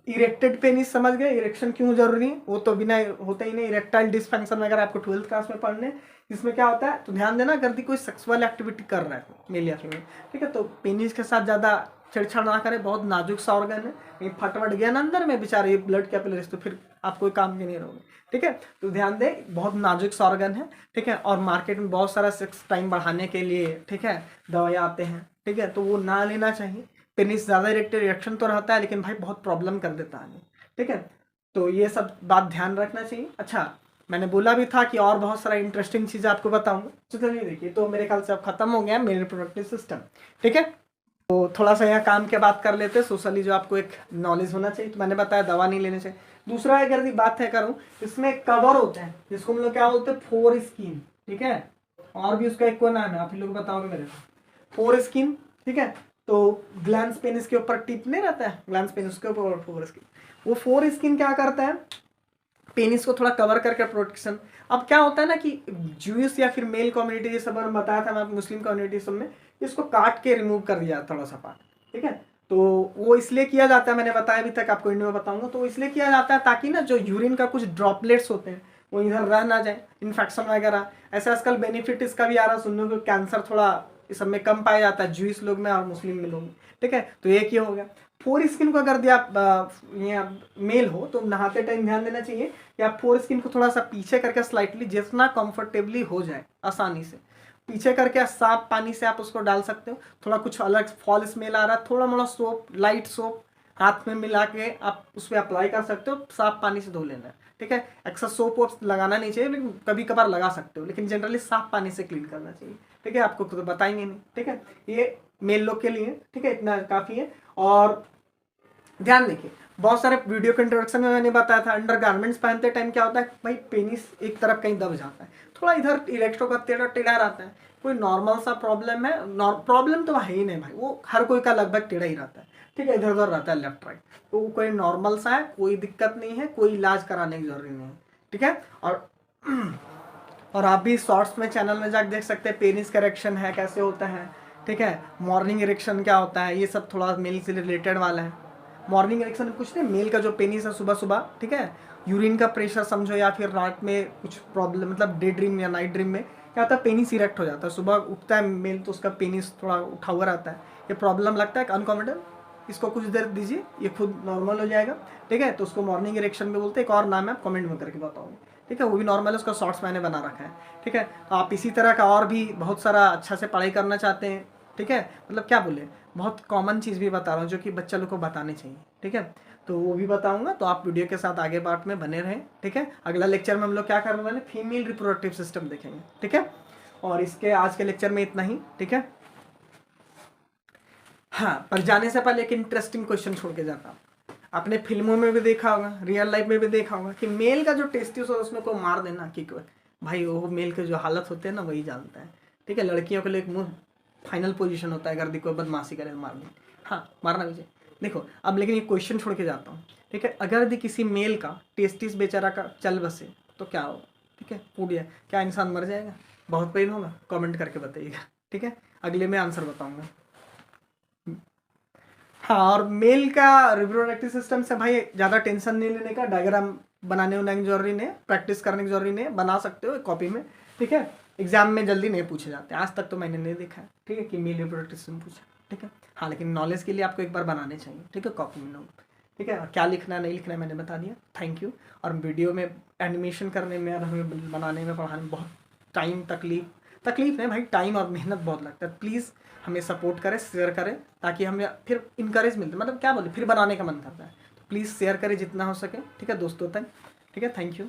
इरेक्टेड पेनिस समझ गए, इरेक्शन क्यों जरूरी है, वो तो बिना होता ही नहीं, इरेक्टाइल डिसफंक्शन वगैरह आपको 12th क्लास में पढ़ने, इसमें क्या होता है, तो ध्यान देना, अगर कोई सेक्सुअल एक्टिविटी कर रहा है मेल या फीमेल, ठीक है, तो पेनिस के साथ ज्यादा छेड़छाड़ ना करे, बहुत नाजुक सा ऑर्गन है, कहीं फटवट गया ना अंदर में बेचारे ब्लड कैपिलरीज, तो फिर आप कोई काम के नहीं रहोगे, ठीक है, तो ध्यान दे, बहुत नाजुक सा ऑर्गन है, ठीक है, और मार्केट में बहुत सारा सेक्स टाइम बढ़ाने के लिए, ठीक है, दवाइयाँ आते हैं, ठीक है, तो वो ना लेना चाहिए, पेनिस ज्यादा इरेक्टेड, रिएक्शन तो रहता है, लेकिन भाई बहुत प्रॉब्लम कर देता है, ठीक है, तो ये सब बात ध्यान रखना चाहिए। अच्छा, मैंने बोला भी था कि और बहुत सारा इंटरेस्टिंग चीज़ आपको बताऊंगा। तो चलिए देखिए, तो मेरे ख्याल से अब खत्म हो गया मेल रिप्रोडक्टिव सिस्टम, ठीक है। तो थोड़ा सा यहाँ काम के बात कर लेते हैं, सोशली जो आपको एक नॉलेज होना चाहिए। तो मैंने बताया दवा नहीं लेने चाहिए। दूसरा अगर बात है करूँ, इसमें कवर होते हैं जिसको हम लोग क्या बोलते हैं, फोर स्किन, ठीक है। और भी उसका एक को नाम है, आप लोग बताओगे मेरे को, फोर स्किन, ठीक है। तो ग्लैंस पेनिस के ऊपर टिप नहीं रहता है, ग्लैंस पेनिस के ऊपर फोर स्किन, वो फोर स्किन क्या करता है, पेनिस को थोड़ा कवर करके प्रोटेक्शन। अब क्या होता है ना कि ज्यूस या फिर मेल कम्युनिटी, ये सब बताया था मैं, मुस्लिम कम्युनिटी सब में इसको काट के रिमूव कर दिया थोड़ा सा पार्ट, ठीक है। तो वो इसलिए किया जाता है, मैंने बताया अभी तक, आपको इंडिया में बताऊंगा। तो इसलिए किया जाता है ताकि ना जो यूरिन का कुछ ड्रॉपलेट्स होते हैं वो इधर रह ना जाए, इन्फेक्शन वगैरह। ऐसे आजकल बेनिफिट इसका भी आ रहा सुनने को, कैंसर थोड़ा इस सब में कम पाया जाता है, ज्यूस लोग में और मुस्लिम में लोग में, ठीक है। तो एक ही हो गया। फोर स्किन को अगर दिया ये मेल हो तो नहाते टाइम ध्यान देना चाहिए कि आप फोर स्किन को थोड़ा सा पीछे करके स्लाइटली, जितना कंफर्टेबली हो जाए आसानी से पीछे करके साफ पानी से आप उसको डाल सकते हो। थोड़ा कुछ अलग फॉल स्मेल आ रहा है, थोड़ा मोड़ा सोप, लाइट सोप हाथ में मिला के आप उस पर अप्लाई कर सकते हो, साफ पानी से धो लेना है, ठीक है। एक्स्ट्रा सोप वोप लगाना नहीं चाहिए, लेकिन कभी कभार लगा सकते हो, लेकिन जनरली साफ पानी से क्लीन करना चाहिए, ठीक है। आपको तो बताएंगे नहीं, ठीक है। ये मेल लोग के लिए, ठीक है, इतना काफ़ी है। और ध्यान देखिए, बहुत सारे वीडियो के इंट्रोडक्शन में मैंने बताया था, अंडर गारमेंट्स पहनते टाइम क्या होता है भाई, पेनिस एक तरफ कहीं दब जाता है, थोड़ा इधर इलेक्ट्रो का टेढ़ा टेढ़ा रहता है। कोई नॉर्मल सा प्रॉब्लम है, प्रॉब्लम तो है ही नहीं भाई, वो हर कोई का लगभग टेढ़ा ही रहता है, ठीक है, इधर उधर रहता है लेफ्ट राइट। तो वो कोई नॉर्मल सा है, कोई दिक्कत नहीं है, कोई इलाज कराने की जरूरी नहीं है, ठीक है। और आप भी शॉर्ट्स में चैनल में जाकर देख सकते हैं पेनिस करेक्शन है कैसे होता है, ठीक है। मॉर्निंग इरेक्शन क्या होता है, ये सब थोड़ा मेल से रिलेटेड वाला है। मॉर्निंग इरेक्शन कुछ नहीं, मेल का जो पेनिस है सुबह सुबह, ठीक है, यूरिन का प्रेशर समझो, या फिर रात में कुछ प्रॉब्लम, मतलब डे ड्रीम या नाइट ड्रीम में क्या होता है, पेनिस इरेक्ट हो जाता है, सुबह उठता है मेल तो उसका पेनिस थोड़ा उठा हुआ रहता है। ये प्रॉब्लम लगता है अनकॉमन, इसको कुछ देर दीजिए, ये खुद नॉर्मल हो जाएगा, ठीक है। तो उसको मॉर्निंग इरेक्शन में बोलते हैं, एक और नाम है, आप कमेंट में करके बताओगे, ठीक है। वो भी नॉर्मल है, उसका शॉर्ट्स मैंने बना रखा है, ठीक है। तो आप इसी तरह का और भी बहुत सारा अच्छा से पढ़ाई करना चाहते हैं, ठीक है, मतलब क्या बोले, बहुत कॉमन चीज़ भी बता रहा हूँ जो कि बच्चा लोग को बताने चाहिए, ठीक है। तो वो भी बताऊंगा, तो आप वीडियो के साथ आगे पार्ट में बने रहें, ठीक है। अगला लेक्चर में हम लोग क्या करने वाले, फीमेल रिप्रोडक्टिव सिस्टम देखेंगे, ठीक है। और इसके आज के लेक्चर में इतना ही, ठीक है। हाँ, पर जाने से पहले एक इंटरेस्टिंग क्वेश्चन छोड़ के जाता हूँ। आपने फिल्मों में भी देखा होगा, रियल लाइफ में भी देखा होगा कि मेल का जो टेस्टिस हो उसमें को मार देना कि भाई, वो मेल के जो हालत होते हैं ना वही जानता है, ठीक है। लड़कियों के लिए एक मुंह फाइनल पोजीशन होता है, अगर कोई बदमाशी करे मार दे, हाँ मारना भी चाहिए। देखो अब, लेकिन ये क्वेश्चन छोड़ के जाता हूँ, ठीक है। अगर यदि किसी मेल का टेस्टिस बेचारा का चल बसे तो क्या होगा, ठीक है, फूट गया, क्या इंसान मर जाएगा, बहुत पेन होगा, कमेंट करके बताइएगा, ठीक है। अगले में आंसर बताऊंगा। हाँ, और मेल का रिप्रोडक्टिव सिस्टम से भाई ज़्यादा टेंशन नहीं लेने का, डायग्राम बनाने उन्ने की जरूरी नहीं, प्रैक्टिस करने की जरूरी नहीं, बना सकते हो कॉपी में, ठीक है। एग्जाम में जल्दी नहीं पूछे जाते, आज तक तो मैंने नहीं देखा है, ठीक है, कि मेल रिप्रोडक्टिव सिस्टम पूछा, ठीक है। हाँ, लेकिन नॉलेज के लिए आपको एक बार बनाने चाहिए, ठीक है, कॉपी में लोग, ठीक है। क्या लिखना नहीं लिखना मैंने बता दिया, थैंक यू। और वीडियो में एनिमेशन करने में और हमें बनाने में पढ़ाने में बहुत टाइम, तकलीफ नहीं भाई, टाइम और मेहनत बहुत लगता है। प्लीज़ हमें सपोर्ट करें, शेयर करें, ताकि हमें फिर इनकरेज मिलता है, मतलब क्या बोले, फिर बनाने का मन करता है। तो प्लीज़ शेयर करें जितना हो सके, ठीक है, दोस्तों तक, ठीक है। Thank you.